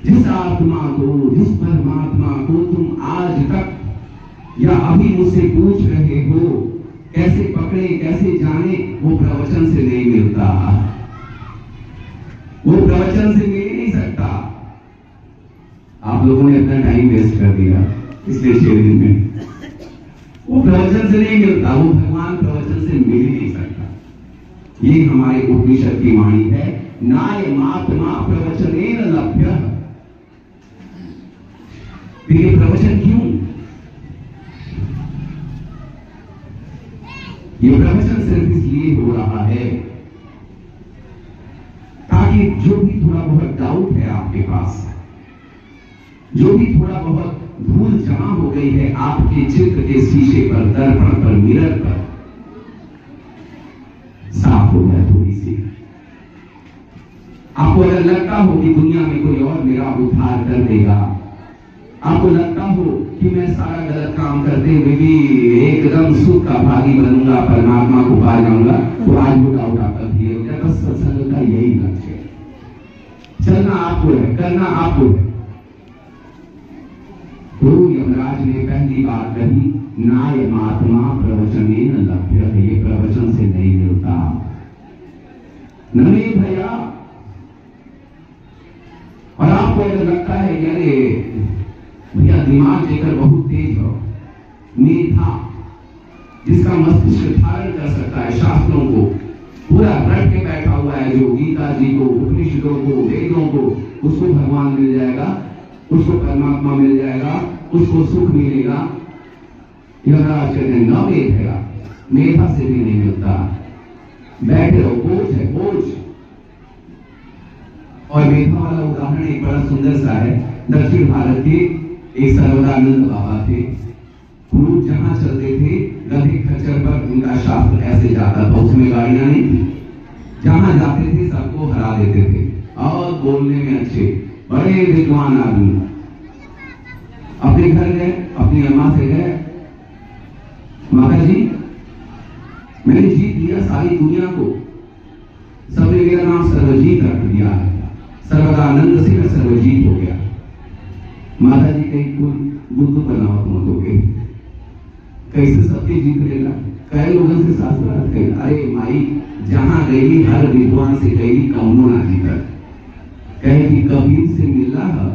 जिस आत्मा को, जिस परमात्मा को तुम आज तक या अभी मुझसे पूछ रहे हो कैसे पकड़े कैसे जाने, वो प्रवचन से नहीं मिलता, वो प्रवचन से मिल नहीं सकता। आप लोगों ने अपना टाइम वेस्ट कर दिया इसलिए 6 दिन में। वो प्रवचन से नहीं मिलता, वो भगवान प्रवचन से मिल ही नहीं सकता। ये हमारे उपनिषद की वाणी है, नायमात्मा प्रवचनेन लभ्यः। ये प्रवचन क्यों? ये प्रवचन सिर्फ इसलिए हो रहा है ताकि जो भी थोड़ा बहुत डाउट है आपके पास, जो भी थोड़ा बहुत धूल जमा हो गई है आपके चित्र के शीशे पर, दर्पण पर, मिरर पर, साफ हो जाए थोड़ी सी। आपको अगर लगता हो कि दुनिया में कोई और मेरा उद्धार कर देगा, आपको लगता हो कि मैं सारा गलत काम करते हुए भी एकदम सुख का भागी बनूंगा, परमात्मा को पा जाऊंगा, तो आज वो डाउट आपका क्लियर हो जाए। बस सत्संग का यही लक्ष्य है, चलना आपको है, करना आपको है। तो यमराज ने पहली बात कही, नायमात्मा प्रवचनेन लभ्यः। ये प्रवचन से नहीं मिलता। नमे भया। और आपको अगर लगता है यारे भैया दिमाग लेकर बहुत तेज हो, मेधा जिसका मस्तिष्क धारण कर सकता है शास्त्रों को, पूरा रट के बैठा हुआ है, जो गीता जी को, उपनिषदों को, वेदों को, उसको भगवान मिल जाएगा, उसको परमात्मा मिल जाएगा, उसको सुख मिलेगा। यमराज कहते हैं न मेधा, मेधा से भी नहीं मिलता। बैठे रहो, बोझ है बोझ। और मेधा वाला उदाहरण एक बड़ा सुंदर सा है। दक्षिण भारत के एक सर्वदानंद बाबा थे। क्रूज जहां चलते थे, गधे खच्चर पर उनका शास्त्र ऐसे जाता था, उसमें गाड़ियां नहीं थी। जहां जाते थे सबको हरा देते थे और बोलने में अच्छे, बड़े विद्वान आदमी। अपने घर गए, अपनी अम्मा से गए, माता जी मैंने जीत लिया सारी दुनिया को, सबने मेरा नाम सर्वजीत रख दिया है, सर्वदानंद से मैं सर्वजीत हो गया। माता जी कहीं कोई बुद्ध बनाओ तुम तो के कैसे सबके जीत लेगा। कई लोगों से शास्त्रार्थ कही, अरे माई जहां गई हर विद्वान से गई कौनो ना जीता। कहे कि कबीर से मिला है,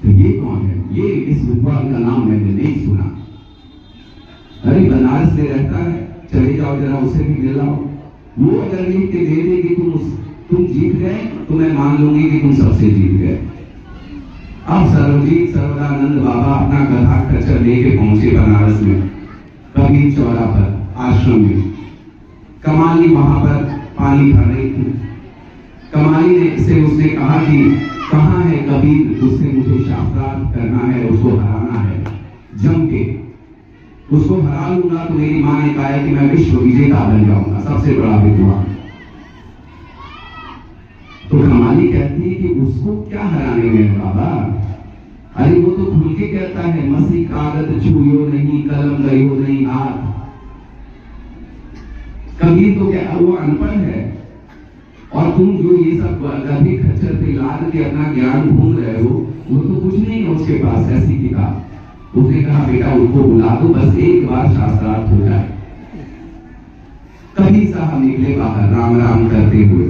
तो ये कौन है? ये इस विद्वान का नाम मैंने नहीं सुना। अरे बनारस में रहता है, चले जाओ जरा उसे भी मिलाओ। वो अगर लिख के दे देगी तुम जीत गए, तो मैं मान लूंगी कि तुम सबसे जीत गए। अब सर्वजीत सर्वदानंद बाबा अपना गधा खच्चर लेके पहुंचे बनारस में, कबीर चौरा पर आश्रम में। कमाली वहां पर पानी भर रही थी। कमाली ने से उसने कहा कि कहाँ है कबीर, उससे मुझे शास्त्रार्थ करना है, उसको हराना है जम के। उसको हरा लूंगा तो मेरी मां ने कहा कि मैं विश्व विजेता बन जाऊंगा, सबसे बड़ा विद्वान। तो कमाली कहती है कि उसको क्या हराने में बाबा? अरे वो तो खुल के कहता है, मसी कागज छुयो नहीं, कलम गयो नहीं हाथ। कबीर तो क्या वो अनपढ़ है, और तुम जो ये सब गधे खच्चर पे लाद के अपना ज्ञान ढूंढ रहे हो, वो तो कुछ नहीं है उसके पास ऐसी किताब। उसने कहा बेटा उनको बुला दो, बस एक बार शास्त्रार्थ हो जाए। कबीर साहब निकले बाहर राम राम करते हुए।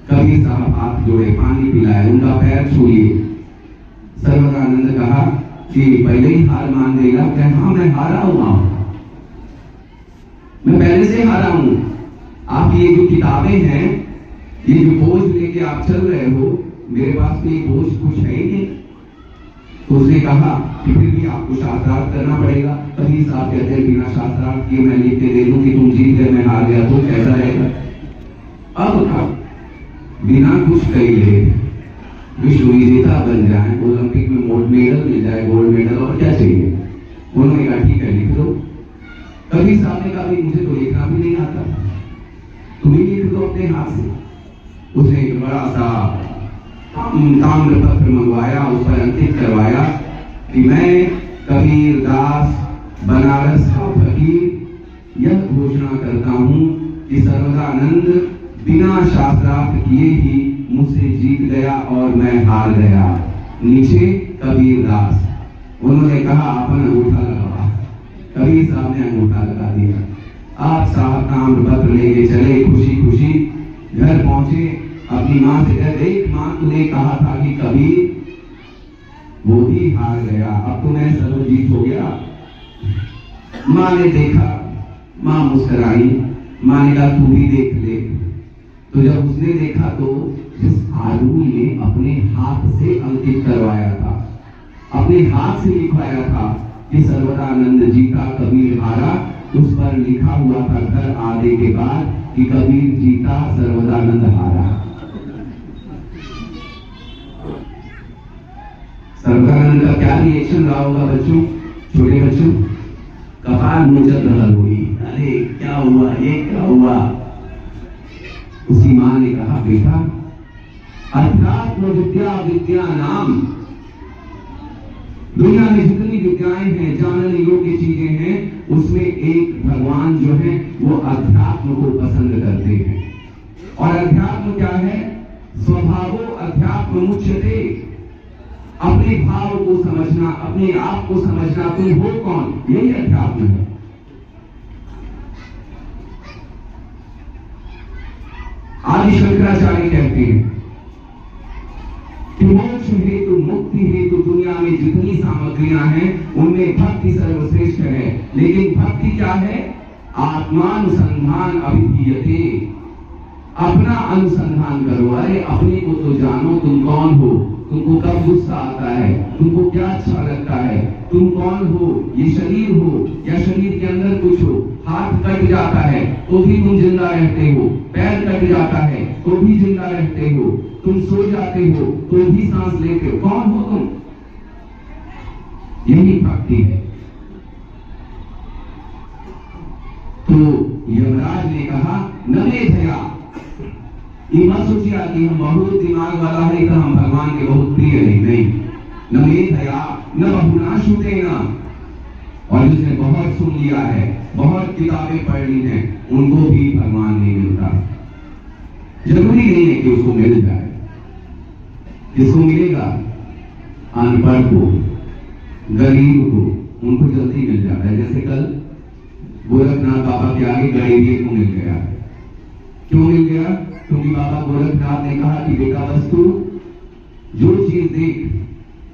कबीर साहब हाथ जोड़े, पानी पिलाए, उनका पैर छू लिए। सर्वदानंद कहा कि पहले ही हार मान लेगा। हाँ मैं हारा हुआ हूं, मैं पहले से हारा हूं। आप ये जो किताबें हैं, ये जो बोझ लेके आप चल रहे हो, मेरे पास कोई बोझ कुछ है ही नहीं। तो उसने कहा कि फिर भी आपको शास्त्रार्थ करना पड़ेगा। कबीर साहब कहते हैं बिना शास्त्रार्थ किए मैं लिख के दे दूं कि तुम जीत गए मैं हार गया, तो कैसा रहेगा? अब बिना कुछ कहे विश्व विजेता बन जाए, ओलंपिक में मेडल मिल जाए, गोल्ड मेडल, और क्या चाहिए? उन्होंने कहा ठीक है लिख दो। कबीर साहब ने कहा मुझे तो लिखना भी नहीं आता, तुम ही लिख दो अपने हाथ से। उसने एक बड़ा सा ताम्र पत्र मंगवाया, उस पर अंकित करवाया कि मैं कबीर दास बनारस का फकीर यह घोषणा करता हूं कि सर्वदानंद बिना शास्त्रार्थ किए ही मुझसे जीत गया और मैं हार गया। नीचे कबीर दास, उन्होंने कहा अपन अंगूठा लगा। कबीर साहब ने अंगूठा लगा दिया। आप साहब ताम्रपत्र लेके चले, खुशी खुशी घर पहुंचे। अपनी माँ से कह, देख माँ, तूने कहा था कि कबीर, वो भी हार गया, अब तो मैं सर्वजीत हो गया। माँ ने देखा, माँ मुस्कुराई। माँ ने कहा तू भी देख ले। तो जब उसने देखा तो जिस आदमी ने अपने हाथ से अंकित करवाया था, अपने हाथ से लिखवाया था कि सर्वदानंद जी का कबीर हारा, उस पर लिखा हुआ था घर आने के बाद कि कबीर जीता सर्वदानंद हारा। सर्वदानंद का क्या रिएक्शन रहा होगा बच्चों, छोटे बच्चों? कपाल नोचत रहल हुई, अरे क्या हुआ, ये क्या हुआ? उसी माँ ने कहा, बेटा अध्यात्म विद्या विद्या नाम, दुनिया में जितनी विद्याएं हैं, जानने योग्य चीजें हैं, उसमें एक भगवान जो है वो अध्यात्म को पसंद करते हैं। और अध्यात्म क्या है? स्वभावो अध्यात्म मुच्यते, अपने भाव को समझना, अपने आप को समझना, तुम हो कौन, यही अध्यात्म है। आदि शंकराचार्य कहते हैं कि मोक्ष हेतु, मुक्ति हेतु दुनिया में जितनी सामग्रियां हैं उनमें भक्ति सर्वश्रेष्ठ है। लेकिन भक्ति क्या है? आत्मानुसंधान अभिधीयते, अपना अनुसंधान करो। अरे अपने को तो जानो, तुम कौन हो, तुमको कब गुस्सा आता है, तुमको क्या अच्छा लगता है, तुम कौन हो, ये शरीर हो या शरीर के अंदर कुछ हो। हाथ कट जाता है तो भी तुम जिंदा रहते हो, पैर कट जाता है तो भी जिंदा रहते हो, तुम सो जाते हो तो भी सांस लेते हो। कौन हो तुम? यही भक्ति है। तो यमराज ने कहा, न मेधया, ये मत सोचिए कि हम बहुत दिमाग वाला है तो हम भगवान के बहुत प्रिय नहीं। न मेधया न बहुना शुतेना, और जिसने बहुत सुन लिया है, बहुत किताबें पढ़ ली हैं, उनको भी भगवान नहीं मिलता। जरूरी नहीं है कि उसको मिल जाए। किसको मिलेगा? अनपढ़ को, गरीब को, उनको जल्दी मिल जाता है। जैसे कल गोरखनाथ बाबा के आगे गरीबी को मिल गया। क्यों मिल गया? क्योंकि बाबा गोरखनाथ ने कहा कि बेटा वस्तु जो चीज देख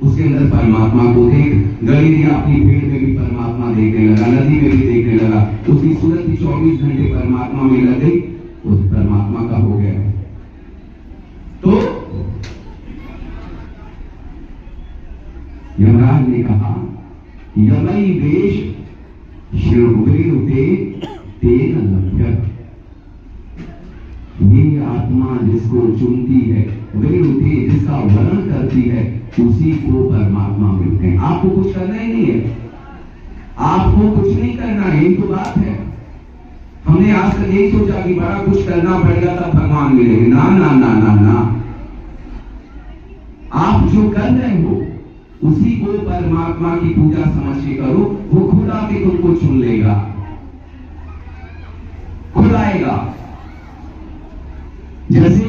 उसके अंदर परमात्मा को देख। गरीबी अपनी भीड़ में भी परमात्मा देखने लगा, नदी में भी देखने लगा, उसकी सूरत ही 24 घंटे परमात्मा में लग गई, उस परमात्मा का हो गया। तो यमराज ने कहा, यमई वेश शिवते तेन लभ्य, ये आत्मा जिसको चुनती है, विरुते जिसका वर्ण करती है, उसी को परमात्मा मिलते हैं। आपको कुछ करना ही नहीं है, आपको कुछ नहीं करना है, यही तो बात है। हमने आज तक यही सोचा कि बड़ा कुछ करना पड़ेगा तब भगवान मिलेंगे। ना ना ना ना ना, आप जो कर रहे हो उसी को परमात्मा की पूजा समझ के करो, वो खुद आके तुमको चुन लेगा, खुद आएगा। जैसे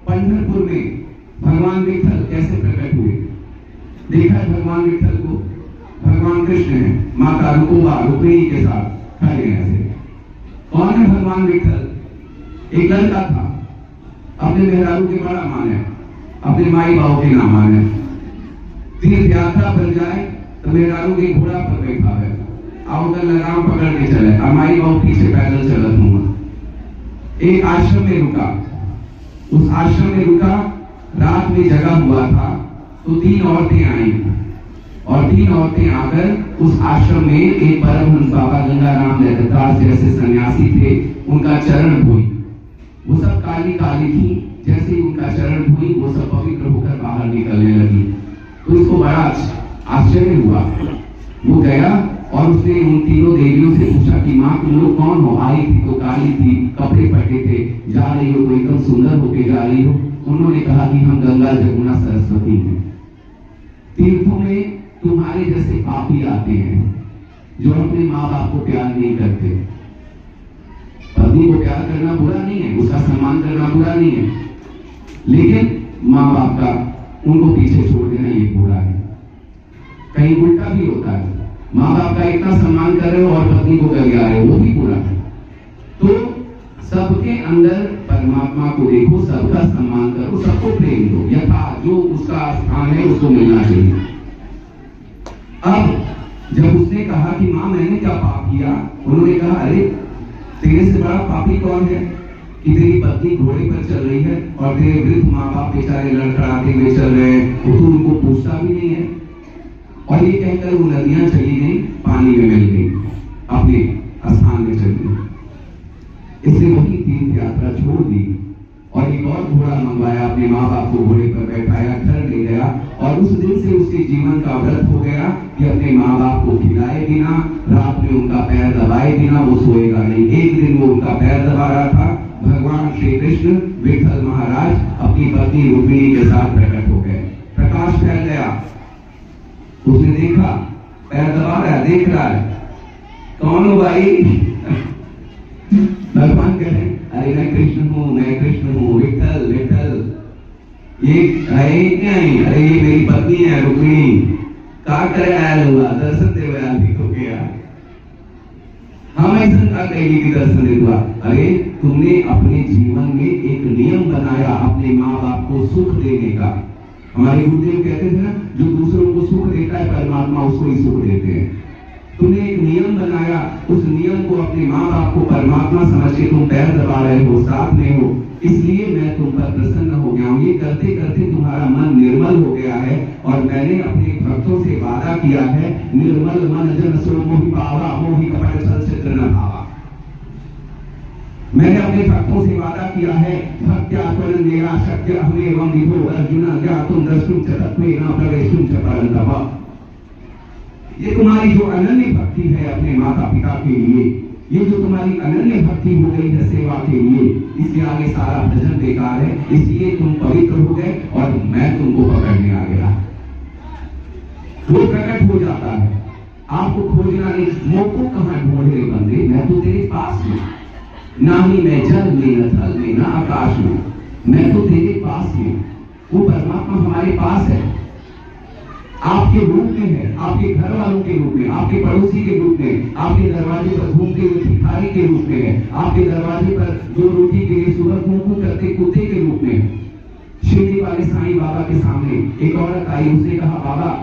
पंढरपुर में भगवान विठल कैसे प्रकट हुए, देखा है भगवान विठल को? भगवान कृष्ण है, माता रुक्मिणी के साथ खड़े हैं ऐसे। कौन है भगवान विठल? एक लड़का था, अपने मेहरारू के बड़ा माने, अपने माई बाबू के ना माने। तीर्थ यात्रा बन जाए तो मेहरारू के घोड़ा पर बैठा है, अब उधर लगाम पकड़ के चले, और माई बाबू पीछे पैदल चलत हुआ। एक आश्रम में रुका, उस आश्रम में रुका, रात में जगा हुआ था, तो 3 औरतें आई, और 3 औरतें आकर उस आश्रम में एक परमहंस बाबा गंगाराम दास जैसे सन्यासी थे, उनका चरण धोई। वो सब काली काली थी, जैसे ही उनका चरण धोई वो सब पवित्र होकर बाहर निकलने लगी। तो इसको बड़ा आश्चर्य हुआ। वो गया और उसने उन तीनों देवियों से पूछा कि माँ तुम लोग कौन हो? आई थी तो काली थी, कपड़े फटे थे, जा रही हो तो एकदम सुंदर होके जा रही हो। उन्होंने कहा कि हम गंगा जमुना सरस्वती हैं। तीर्थों में तुम्हारे जैसे पापी आते हैं जो अपने माँ बाप को प्यार नहीं करते। पत्नी को प्यार करना बुरा नहीं है, उसका सम्मान करना बुरा नहीं है, लेकिन माँ बाप का उनको पीछे छोड़ देना ये बुरा है। कहीं उल्टा भी होता है, माँ बाप का इतना सम्मान कर रहे हो और पत्नी को गरिया रहे हो, वो भी बुरा है। तो सबके अंदर परमात्मा को देखो, सबका सम्मान करो, सबको प्रेम दो, यथा जो उसका स्थान है उसको मिलना चाहिए। अब जब उसने कहा कि माँ मैंने क्या पाप किया, उन्होंने कहा अरे तेरे से बड़ा पापी कौन है कि तेरी पत्नी घोड़े पर चल रही है और तेरे वृद्ध माँ बाप बेचारे लड़खड़ाते हुए चल रहे हैं, तो तू उनको पूछता भी नहीं है। और ये कहकर वो नदियां चली गई, पानी में मिल गई, अपने स्थान में चली गई। इसने वही तीर्थ यात्रा छोड़ दी और एक और घोड़ा मंगवाया, अपने माँ बाप को घोड़े पर बैठाया, घर ले गया और उस दिन से उसके जीवन का व्रत हो गया कि अपने माँ बाप को खिलाए बिना, रात में उनका पैर दबाए बिना वो सोएगा नहीं। एक दिन वो उनका पैर दबा रहा था, भगवान श्री कृष्ण विठल महाराज अपनी पत्नी रुक्मिणी के साथ प्रकट हो गए। प्रकाश फैल गया, उसने देखा पैर दबा रहा है, देख रहा है, कौन हो भाई? भगवान कह रहे अरे मैं कृष्ण हूँ, मैं कृष्ण हूँ, विठल विठल। ये क्या है? अरे ये मेरी पत्नी है रुक्मिणी, का करे आया हुआ दर्शन दे हो गया। हम ऐसा का कहेंगे कि दर्शन दे हुआ? अरे तुमने अपने जीवन में एक नियम बनाया अपने माँ बाप को सुख देने का। हमारे गुरुदेव कहते थे ना, जो दूसरों को सुख देता है परमात्मा उसको ही सुख देते हैं। तुमने एक नियम बनाया, उस नियम को अपने माँ बाप को परमात्मा समझ के तुम पैर दबा रहे हो, साथ में हो, इसलिए मैं तुम पर प्रसन्न हो गया हूँ। ये करते करते तुम्हारा मन निर्मल हो गया है और मैंने अपने भक्तों से वादा किया है, निर्मल मन जन सो मोहि पावा, मोहि कपट छल छिद्र न भावा। मैंने अपने भक्तों से वादा किया है, भक्त्यात्मन मेरा शक्य हमें विभो अर्जुन ज्ञातुम द्रष्टुम च तत्त्वेन प्रवेशुम च परन्तप। ये तुम्हारी जो अनन्य भक्ति है अपने माता पिता के लिए, ये जो तुम्हारी अनन्य भक्ति हो गई है सेवा के लिए, इसके आगे सारा भजन बेकार है। इसलिए तुम पवित्र हो गए और मैं तुमको पकड़ने आ गया। वो प्रकट हो जाता है, आपको खोजना नहीं। मोको कहाँ ढूंढे बंदे, मैं तो तेरे पास हूँ, ना ही मैं जल में न थल में न आकाश में, मैं तो तेरे पास हूँ। वो परमात्मा हमारे पास है, आपके रूप में है, आपके घर वालों के रूप में, आपके पड़ोसी के रूप में, आपके दरवाजे पर घूमते हुए भिखारी के रूप में है, आपके दरवाजे पर जो रोटी के लिए सुबह कूकू करते कुत्ते के रूप में। शिरडी वाले साईं बाबा के सामने एक औरत आई, उसने कहा बाबा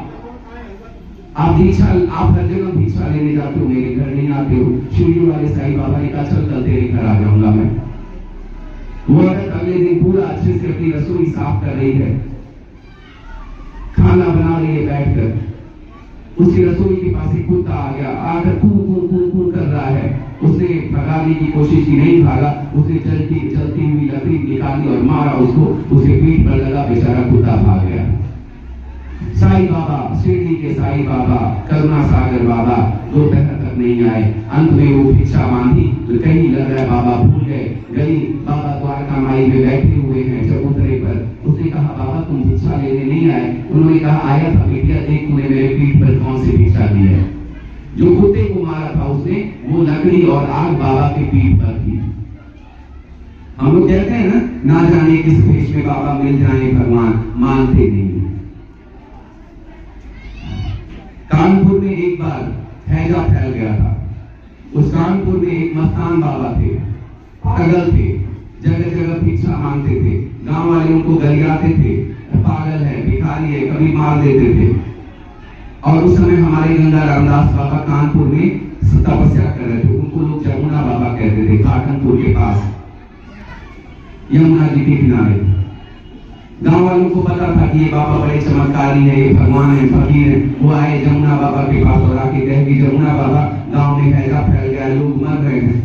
आप दीक्षा, आप हर जगह भिक्षा लेने जाते हो, मेरे घर नहीं आते हो। शिरडी वाले साईं बाबा ने कहा चल कल तेरे घर आ जाऊंगा मैं। वो औरत अगले दिन पूरा अच्छे से अपनी रसोई साफ कर रही है, खाना बना रही है बैठकर। उसकी रसोई के पास एक कुत्ता आ गया, आकर कू कू कू कू कर रहा है। उसने भगाने की कोशिश की, नहीं भागा, उसने चलती हुई लकड़ी निकाली और मारा उसको, उसके पीठ पर लगा, बेचारा कुत्ता भाग गया। साईं बाबा, शिरडी के साईं बाबा, करुणा सागर बाबा दोपहर तक नहीं आए। अंत में वो भिक्षा मांगी तो कहीं लग रहा है बाबा भूल गए। गई बाबा द्वारका माई में बैठे हुए हैं चबूतरे पर। उसने कहा बाबा तुम भिक्षा लेने नहीं आए? उन्होंने कहा आया था बेटिया, देख तूने मेरे पीठ पर कौन सी भिक्षा दी है। जो कुत्ते को मारा था उसने, वो लकड़ी और आग बाबा के पीठ पर थी। हम लोग कहते हैं ना जाने किस भेष में बाबा मिल जाए भगवान, मानते नहीं। कानपुर में एक बार हैजा फैल गया था। उस कानपुर में एक मस्तान बाबा थे, पागल थे, जगह जगह भिक्षा मांगते थे। गांव वाले उनको गरियाते थे, पागल है, भिखारी है, कभी मार देते थे। और उस समय हमारे गंगा रामदास बाबा कानपुर में तपस्या कर रहे थे। उनको लोग जमुना बाबा कहते थे, काठनपुर के पास यमुना जी के किनारे। गांव वालों को पता था कि ये बाबा बड़े चमत्कारी है, ये भगवान है, फकीर है। वो आए जमुना बाबा के पास और आके कहे कि जमुना बाबा गांव में हैजा फैल गया, लोग मर रहे हैं।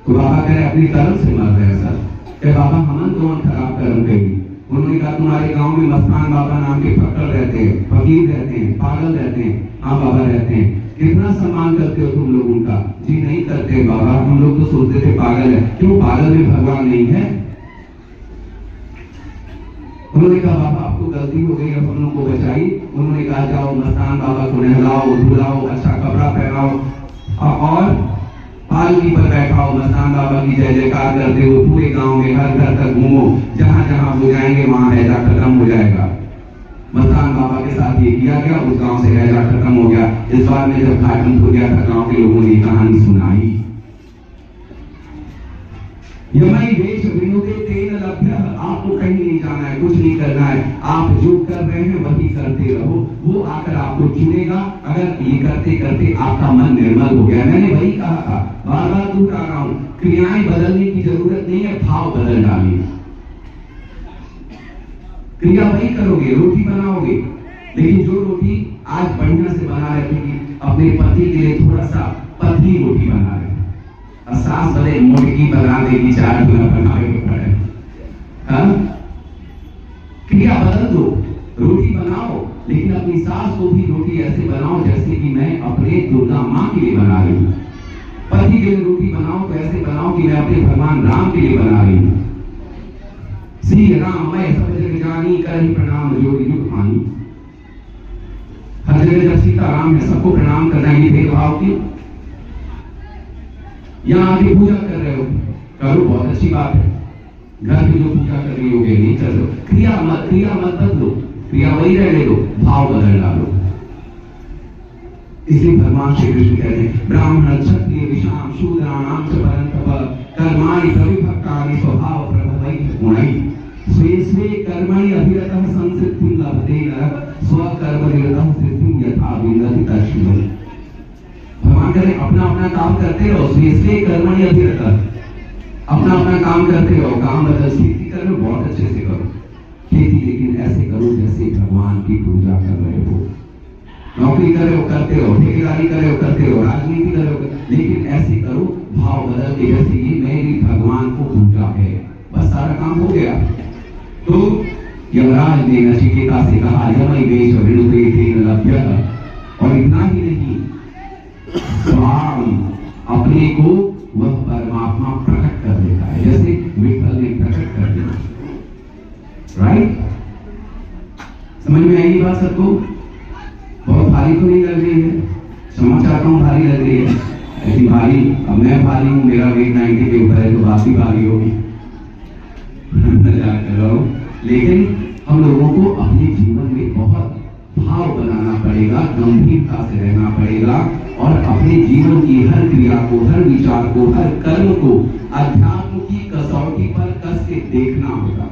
तो बाबा कहे अपनी तरफ से मर रहे हैं सर। कहे बाबा हमन कौन खराब कर्म करेंगे? उन्होंने कहा तुम्हारे गांव में मस्तान बाबा नाम के फक्कर रहते हैं, फकीर रहते हैं, पागल रहते हैं। हाँ बाबा रहते हैं। कितना सम्मान करते हो तुम लोग उनका? जी नहीं करते बाबा, हम लोग तो सोचते थे पागल है। क्यों, पागल में भगवान नहीं है? उन्होंने कहा बाबा आपको गलती हो गई, अब हम लोग को बचाई। उन्होंने कहा जाओ मस्तान बाबा को नहलाओ, धुलाओ, अच्छा कपड़ा पहनाओ और पालकी पर बैठा हो, मस्तान बाबा की जय जयकार करते हो, पूरे गांव में हर घर तक घूमो, जहां जहां वो जाएंगे वहां हैजा खत्म हो जाएगा। मस्तान बाबा के साथ ये किया गया, उस गांव से हैजा खत्म हो गया। इस बार में जब घाटन हो गया था, गांव के लोगों ने कहानी सुनाई। यमई वेश विनोदे तेन लभ्य, आपको कहीं नहीं जाना है, कुछ नहीं करना है, आप जो कर रहे हैं वही करते रहो, वो आकर आपको चुनेगा। अगर ये करते करते आपका मन निर्मल हो गया, मैंने वही कहा था, बार बार दोहरा रहा हूं, क्रियाएं बदलने की जरूरत नहीं है, भाव बदल डालिए। क्रिया वही करोगे, रोटी बनाओगे, लेकिन जो रोटी आज बढ़िया से बना रहे थे, अपने पति के लिए थोड़ा सा पतली रोटी बना रहे, सास बड़े मोटकी बना देगी, 4 गुना बनावे के पड़े। हाँ? क्रिया बदल दो, रोटी बनाओ, लेकिन अपनी सास को भी रोटी ऐसे बनाओ जैसे कि मैं अपने दुर्गा माँ के लिए बना रही हूँ। पति के लिए रोटी बनाओ तो ऐसे बनाओ कि मैं अपने भगवान राम के लिए बना रही हूँ। श्री राम मैं सब जग जानी, करहि प्रणाम जोड़ी युग हानि। हर जगह जब सीता राम है, सबको प्रणाम करना, ये भेदभाव क्यों? यहाँ आके पूजा कर रहे हो, करो, बहुत अच्छी बात है। घर में जो पूजा कर रही होगी नहीं कर दो, क्रिया मत बदलो, क्रिया वही रहने दो, भाव बदल डालो। इसलिए भगवान श्री कृष्ण कहते हैं, ब्राह्मण क्षत्रिय विषाम शूद्राणाम च परंतप कर्माणि प्रविभक्तानि स्वभाव प्रभवैः गुणैः स्वे स्वे कर्मणि अभिरतः संसिद्धिं लभते नरः स्वकर्मनिरतः सिद्धिं यथा विन्दति तच्छ्रुतम्। भगवान करें अपना अपना काम करते रहो, इसलिए कर्मणि अभिरतः, अपना अपना काम करते रहो। काम बदल, खेती कर रहे हो बहुत अच्छे से करो खेती, लेकिन ऐसे करो जैसे भगवान की पूजा कर रहे हो। नौकरी कर रहे हो करते रहो, ठेकेदारी कर रहे हो करते रहो, राजनीति कर रहे हो, लेकिन ऐसे करो भाव बदल के, जैसे ये मेरी भगवान को पूजा है, बस सारा काम हो गया। तो यमराज ने नचिकेता से कहा, यमई वेश विनुते तेन लभ्यः, और इतना ही नहीं, स्वाम अपने को वह परमात्मा प्रकट कर देता है, जैसे विठल ने प्रकट कर दिया। राइट? समझ में आई बात सबको? बहुत भारी तो नहीं लग रही है, क्षमा चाहता हूँ भारी लग रही है, ऐसी भारी, अब मैं भारी हूँ, मेरा वेट 90 के ऊपर है, तो बात ही भारी होगी। मजाक कर रहा हूँ, लेकिन हम लोगों को अपने जीवन में बहुत भाव बनाना पड़ेगा, गंभीरता से रहना पड़ेगा, और अपने जीवन की हर क्रिया को, हर विचार को, हर कर्म को अध्यात्म की कसौटी पर कस के देखना होगा।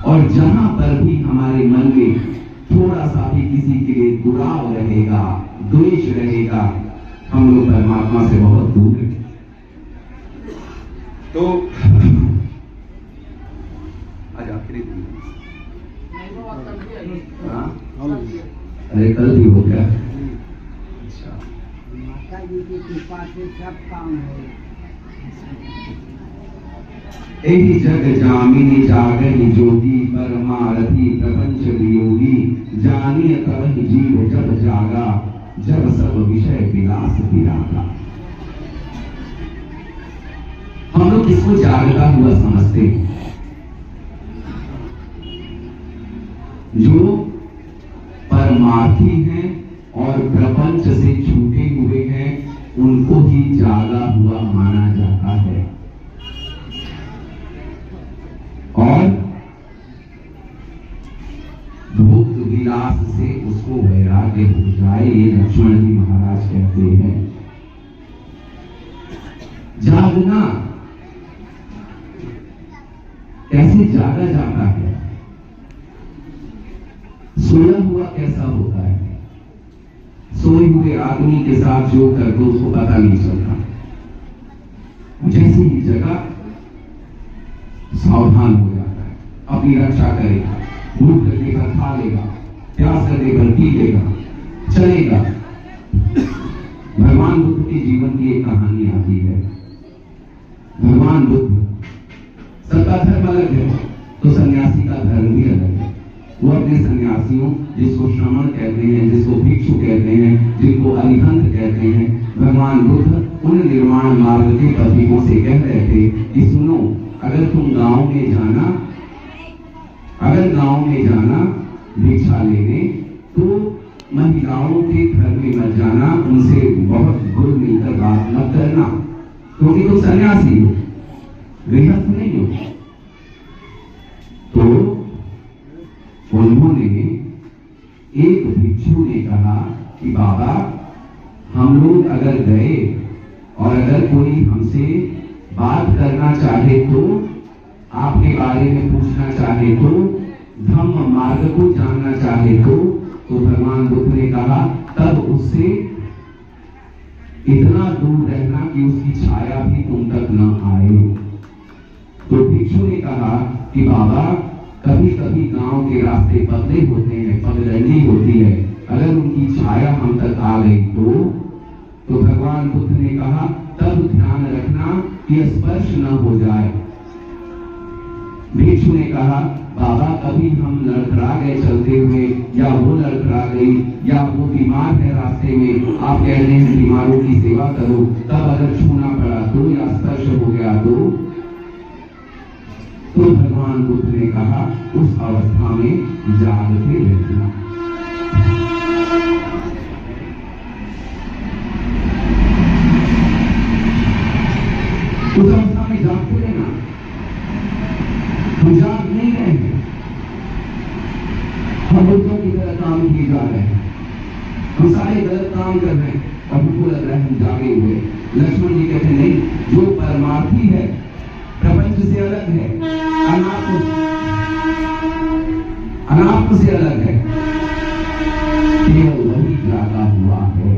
और जहां पर भी हमारे मन में थोड़ा सा भी किसी के लिए दुराव रहेगा, द्वेष रहेगा, हम लोग परमात्मा से बहुत दूर हैं। तो आज आखिरी दिन, अरे कल भी हो गया। अच्छा, माता जी की कृपा से सब काम हो। एहि जग जामिनी जागहि ज्योति, परमारथी प्रपंच वियोगी, जानिय तबहि जीव जब जागा, जब सब विषय विलास विरागा। हम लोग इसको जागता हुआ समझते हैं, जो परमार्थी हैं और प्रपंच से छूटे हुए हैं, उनको ही जागा हुआ माना जाता है। और भोग विलास से उसको वैराग्य हो जाए, ये लक्ष्मण जी महाराज कहते हैं। जागना कैसे जागा जाता है? सोया हुआ कैसा होता है? सोए हुए आदमी के साथ जो कर दो उसको पता नहीं चलता। जैसे ही जगह सावधान हो जाता है, अपनी रक्षा करेगा, भूख लगने पर खा लेगा, प्यास लगने पर पी लेगा, चलेगा। भगवान बुद्ध के जीवन की एक कहानी आती है। भगवान बुद्ध, सबका धर्म अलग है, तो सन्यासी का धर्म भी अलग है। वो अपने सन्यासियों, जिसको श्रमण कहते हैं, जिसको भिक्षु कहते हैं, जिनको अरिहंत कहते हैं, भगवान बुद्ध उन निर्वाण मार्ग के पथिकों से कह रहे थे कि सुनो, अगर तुम गांव में जाना भिक्षा लेने, तो महिलाओं के घर में मत जाना, उनसे बहुत गुण मिलकर बात मत करना, क्योंकि तुम सन्यासी हो, गृहस्थ नहीं हो। तो उन्होंने, एक भिक्षु ने कहा कि बाबा, हम लोग अगर गए और अगर कोई हमसे बात करना चाहे तो, आपके बारे में पूछना चाहे तो, धम्म मार्ग को जानना चाहे तो भगवान बुद्ध ने कहा तब उससे इतना दूर रहना कि उसकी छाया भी तुम तक न आए। तो भिक्षु ने कहा कि बाबा, कभी कभी गांव के रास्ते पतले होते हैं, पगडंडी होती है, अगर उनकी छाया हम तक आ गई तो भगवान बुद्ध ने कहा तब ध्यान रखना कि स्पर्श न हो जाए। भिक्षु ने कहा बाबा, कभी हम लड़खड़ा गए चलते हुए, या वो लड़खड़ा गई, या वो बीमार है रास्ते में, आप कह रहे हैं बीमारों की सेवा करो, तब अगर छूना पड़ा तो, या स्पर्श हो गया तो भगवान बुद्ध ने कहा उस अवस्था में जागते रहना। उस अवस्था में जागते रहना। हम जाग नहीं रहे हैं, हम बुद्धों की तरह काम किए जा रहे हैं, हम सारे गलत काम कर रहे हैं और हमको लग रहा है हम जागे हुए। लक्ष्मण जी कहते नहीं, जो परमार्थी है, प्रपंच से अलग है, अनात्म से अलग है, केवल वही जागा हुआ है।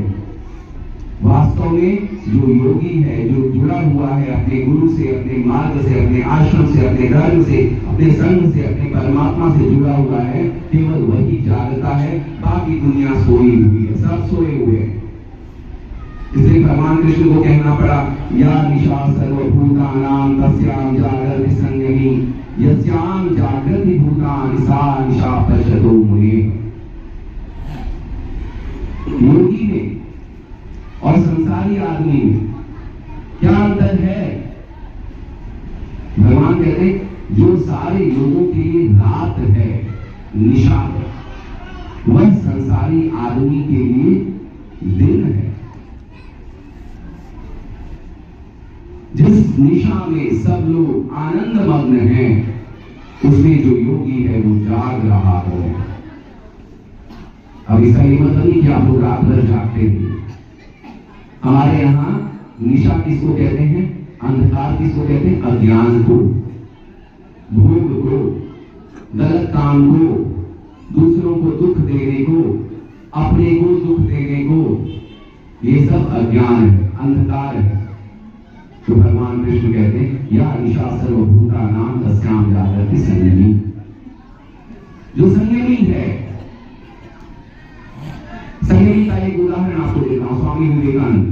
वास्तव में जो योगी है, जो जुड़ा हुआ है अपने गुरु से, अपने मार्ग से, अपने आश्रम से, अपने धर्म से, अपने संघ से, अपने परमात्मा से जुड़ा हुआ है, केवल वही जागता है। बाकी दुनिया सोई हुई है, सब सोए हुए हैं। इसलिए भगवान कृष्ण को कहना पड़ा, या निशा सर्वभूतानां तस्यां जागृति संयमी, यस्यां जागृति भूतानि सा निशा पश्यतो मुनिः। योगी में और संसारी आदमी में क्या अंतर है? भगवान कहते हैं जो सारे लोगों के लिए रात है, निशा है, वह संसारी आदमी के लिए दिन है। जिस निशा में सब लोग आनंद मग्न हैं, उसमें जो योगी है वो जाग रहा है। अब इसका ये मतलब नहीं कि आप लोग रात भर जागते हैं। हमारे यहाँ निशा किसको कहते हैं? अंधकार किसको कहते हैं? अज्ञान को, भोग को, गलत काम को, दूसरों को दुख देने को, अपने को दुख देने को, ये सब अज्ञान है, अंधकार है। तो भगवान कृष्ण कहते हैं या निशा सर्वभूतानां तस्यां जागृति संयमी। जो संयमी है, संयमी का एक उदाहरण आपको देता हूं। स्वामी विवेकानंद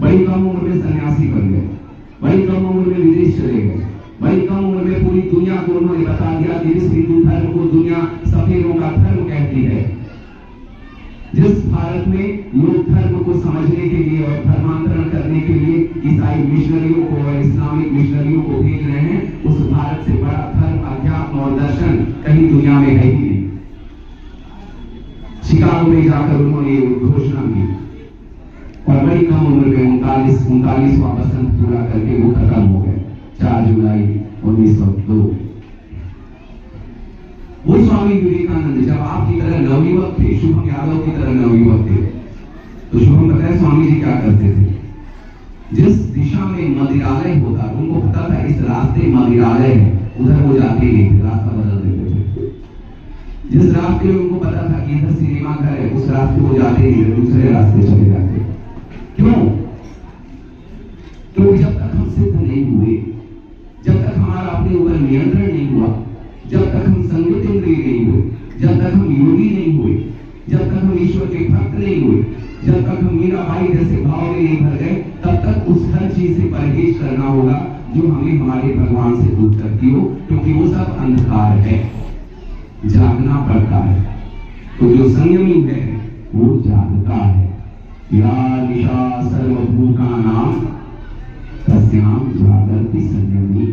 बड़ी कम उम्र में सन्यासी बन गए, बड़ी कम उम्र में विदेश चले गए, बड़ी कम उम्र में पूरी दुनिया को उन्होंने बता दिया कि इस हिंदू धर्म को दुनिया सफेदों का धर्म कहती है। जिस भारत में लोग धर्म को समझने के लिए और धर्मांतरण करने के लिए ईसाई मिशनरियों को और इस्लामिक मिशनरियों को भेज रहे हैं, उस भारत से बड़ा धर्म, अध्यात्म और दर्शन कहीं दुनिया में है ही नहीं। शिकागो में जाकर उन्होंने घोषणा की और बड़ी कम उम्र में 39वां बसंत पूरा करके वो खत्म हो गए 4 जुलाई 1902। वो स्वामी विवेकानंद जब आपकी तरह नवयुवक थे, शुभम यादव की तरह नवयुवक थे, तो शुभम बताया स्वामी जी क्या करते थे। जिस दिशा में मंदिरालय होता, उनको पता था इस रास्ते मंदिरालय है, उधर वो जाते ही रास्ता बदल देते थे। जिस रास्ते में उनको पता था कि इधर सिनेमा घर है, उस रास्ते को जाते ही दूसरे रास्ते चले जाते। क्यों? क्योंकि जब तक हम सिद्ध नहीं हुए, जब तक हमारा अपने ऊपर नियंत्रण नहीं हुआ, जब तक हम संयत इंद्रिय नहीं हुए, जब तक हम योगी नहीं हुए, जब तक हम ईश्वर के भक्त नहीं हुए, जब तक हम मीराबाई जैसे भाव में नहीं भर गए, तब तक उस हर चीज से परहेज करना होगा जो हमें हमारे भगवान से दूर करती हो, क्योंकि वो सब अंधकार है। जागना पड़ता है। तो जो संयमी है वो जागता है। या निशा सर्वभूतानां तस्यां जागर्ति संयमी।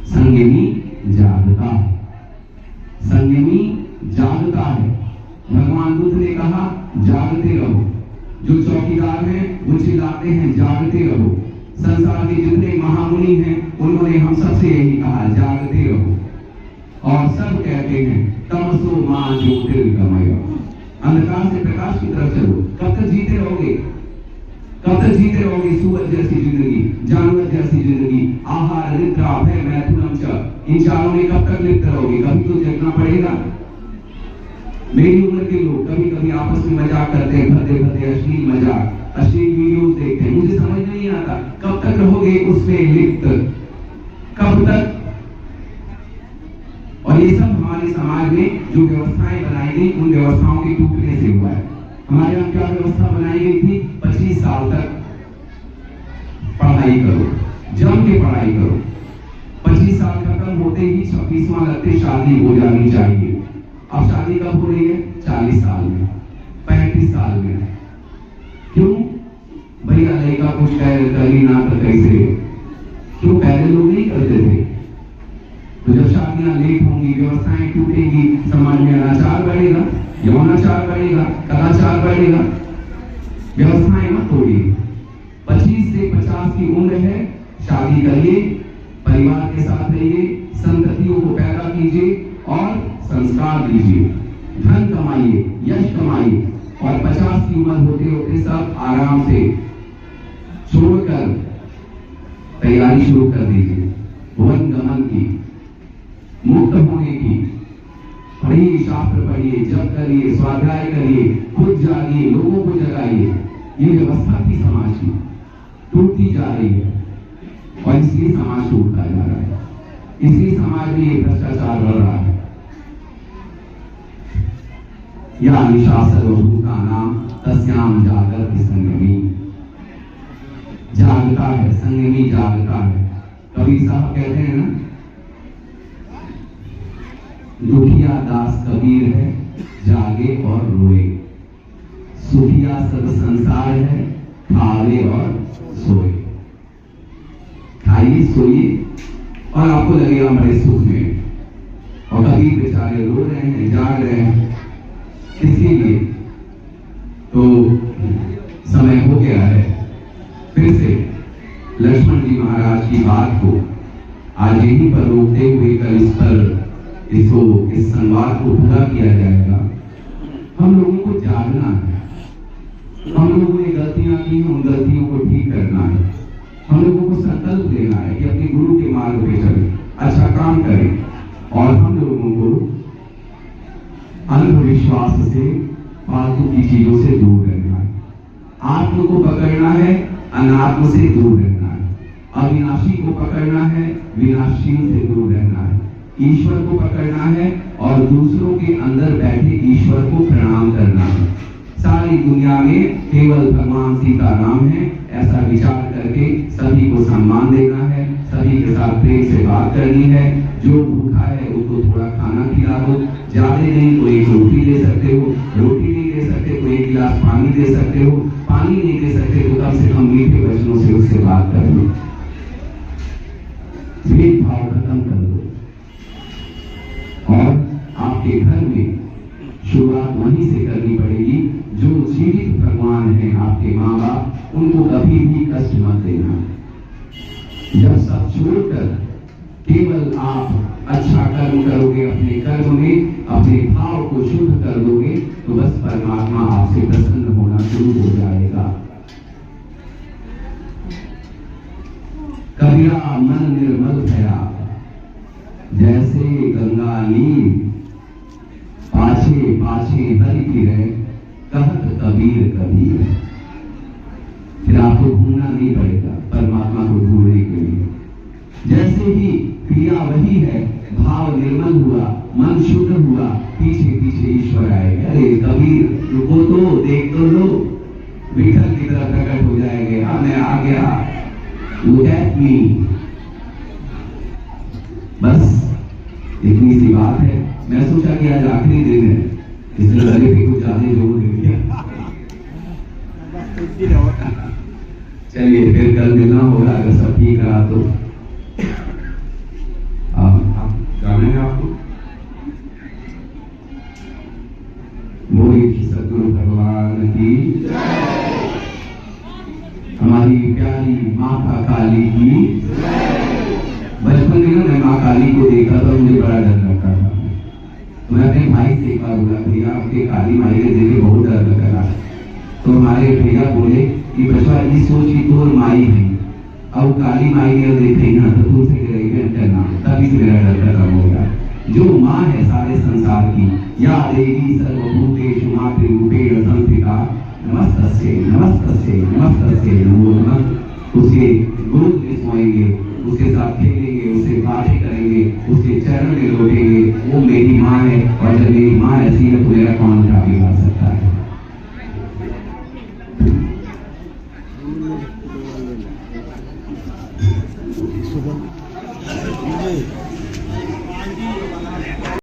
संयमी जागता है, संयमी जागता भगवान बुद्ध ने कहा जागते रहो। जो चौकीदार हैं वो चिल्लाते हैं जागते रहो। संसार के जितने महामुनि हैं उन्होंने हम सबसे यही कहा जागते रहो। और सब कहते हैं तमसो मां ज्योतिर्गमय, अंधकार से प्रकाश की तरफ चलो। कब तक जीते रहोगे? कब तक जीते रहोगे? सूअर जैसी जिंदगी, जानवर जैसी जिंदगी, आहार निद्रा भय मैथुनम च, इन चारों में कब तक लिप्त रहोगे? कभी तो जगना पड़ेगा। मेरी उम्र के लोग कभी कभी आपस में मजाक करते हैं, भद्दे भद्दे अश्लील मजाक, अश्लील वीडियोस देखते हैं, मुझे समझ नहीं आता कब तक रहोगे उसमें लिप्त, कब तक? और ये सब हमारे समाज में जो व्यवस्थाएं बनाई गई उन व्यवस्थाओं के टूटने से हुआ है। हमारे यहाँ क्या व्यवस्था बनाई गई थी? 25 साल तक पढ़ाई करो, जम के पढ़ाई करो। 25 साल खत्म होते ही 26वां लगते शादी हो जानी चाहिए। अब शादी कब हो रही है? 40 साल में, 35 साल में। क्यों? भैया लड़का कुछ कर ही ना तो कैसे? क्यों? पहले लोग नहीं करते थे। तो जब शादियां लेट होंगी, व्यवस्थाएं टूटेंगी, समाज में अनाचार बढ़ेगा, यौनाचार बढ़ेगा, कदाचार बढ़ेगा। व्यवस्थाएं मत तोड़िए। 25 से 50 की उम्र है, शादी करिए, परिवार के साथ रहिए, संततियों को पैदा कीजिए और संस्कार दीजिए, धन कमाइए, यश कमाइए। और 50 की उम्र होते होते सब आराम से छोड़कर तैयारी शुरू कर दीजिए वन गमन की, मुक्त होने की। पढ़िए, शास्त्र पढ़िए, जप करिए, स्वाध्याय करिए, खुद जागिए, लोगों को जगाइए। ये व्यवस्था थी समाज की, टूटती जा रही है और इसलिए समाज टूटता जा रहा है। इसलिए समाज में ये भ्रष्टाचार बढ़ रहा है। या निशासरोभूता नाम तस्याम जागृति संयमी, जागता है, संयमी जागता है। कबीर साहब कहते हैं ना, दुखिया दास कबीर है, जागे और रोए, सुखिया सब संसार है, खावे और सोए। खाइए, सोइए और आपको लगेगा बड़े सुख में। और कबीर बेचारे रो रहे हैं, जाग रहे हैं। किसके लिए? तो समय हो गया है फिर से लक्ष्मण जी महाराज की बात को आज यहीं पर रोकते हुए कल इस संवाद को पूरा किया जाएगा। हम लोगों को जागना है, हम लोगों ने गलतियां की हैं, उन गलतियों को ठीक करना है। हम लोगों को संकल्प लेना है कि अपने गुरु के मार्ग पे चलें, अच्छा काम करें। और हम लोगों को अंधविश्वास से, फालतू की चीजों से दूर रहना है। आत्म को पकड़ना है, अनात्म से दूर रहना है। अविनाशी को पकड़ना है, विनाशी से दूर रहना है। ईश्वर को पकड़ना है और दूसरों के अंदर बैठे ईश्वर को प्रणाम करना है। सारी दुनिया में केवल भगवान सीताराम है, ऐसा विचार करके सभी को सम्मान देना है, सभी के साथ प्रेम से बात करनी है। जो भूखा है उसको थोड़ा खाना खिला दो, ज्यादा नहीं तो एक रोटी दे सकते हो, रोटी नहीं दे सकते तो एक गिलास पानी दे सकते हो, पानी नहीं दे सकते तो कम से कम मीठे वचनों से उससे बात कर लो। भेदभाव खत्म कर दो और आपके घर में शुरुआत वहीं से करनी पड़ेगी। जो जीवित भगवान हैं, आपके माँ बाप, उनको कभी भी कष्ट मत देना। जब सब छोड़कर केवल आप अच्छा कर्म करोगे, अपने कर्म में अपने भाव को शुद्ध कर दोगे, तो बस परमात्मा आपसे प्रसन्न होना शुरू हो जाएगा। कबीरा मन निर्मल भया, जैसे गंगा नीर, पाछे पाछे हरि फिरे, कहत कबीर कबीर। फिर आपको घूमना नहीं पड़ेगा परमात्मा को ढूंढने के लिए। जैसे ही क्रिया वही है, भाव निर्मल हुआ, मन शुद्ध हुआ, पीछे पीछे ईश्वर आएगा। अरे कबीर रुको तो, देख तो लो, विठल की तरह प्रकट हो जाएंगे। हाँ मैं आ गया, लुक एट मी। बस इतनी सी बात है। मैं सोचा कि आज आखिरी दिन है, इसलिए लगे कि कुछ ज्यादा जोर दे दिया। चलिए फिर कल मिलना होगा, अगर सब ठीक रहा तो। आप जाना है आपको? बोले सदगुरु भगवान की हमारी प्यारी माता काली की। बचपन में मैं माँ काली को देखा तो मुझे बड़ा डर लगता था। मैं अपने भाई से एक बार बोला, भैया आपके काली माई ने देखे बहुत डर लग रहा। तो हमारे भैया बोले कि बचवा ये सोच की तो माई है, अब काली माई ने देखे ना तो तुमसे करना, तभी से मेरा डर खत्म हो गया। जो माँ है सारे संसार की, या देवी सर्वभूतेषु मातृरूपेण संस्थिता, नमस्तस्यै नमस्तस्यै नमस्तस्यै नमो नमः।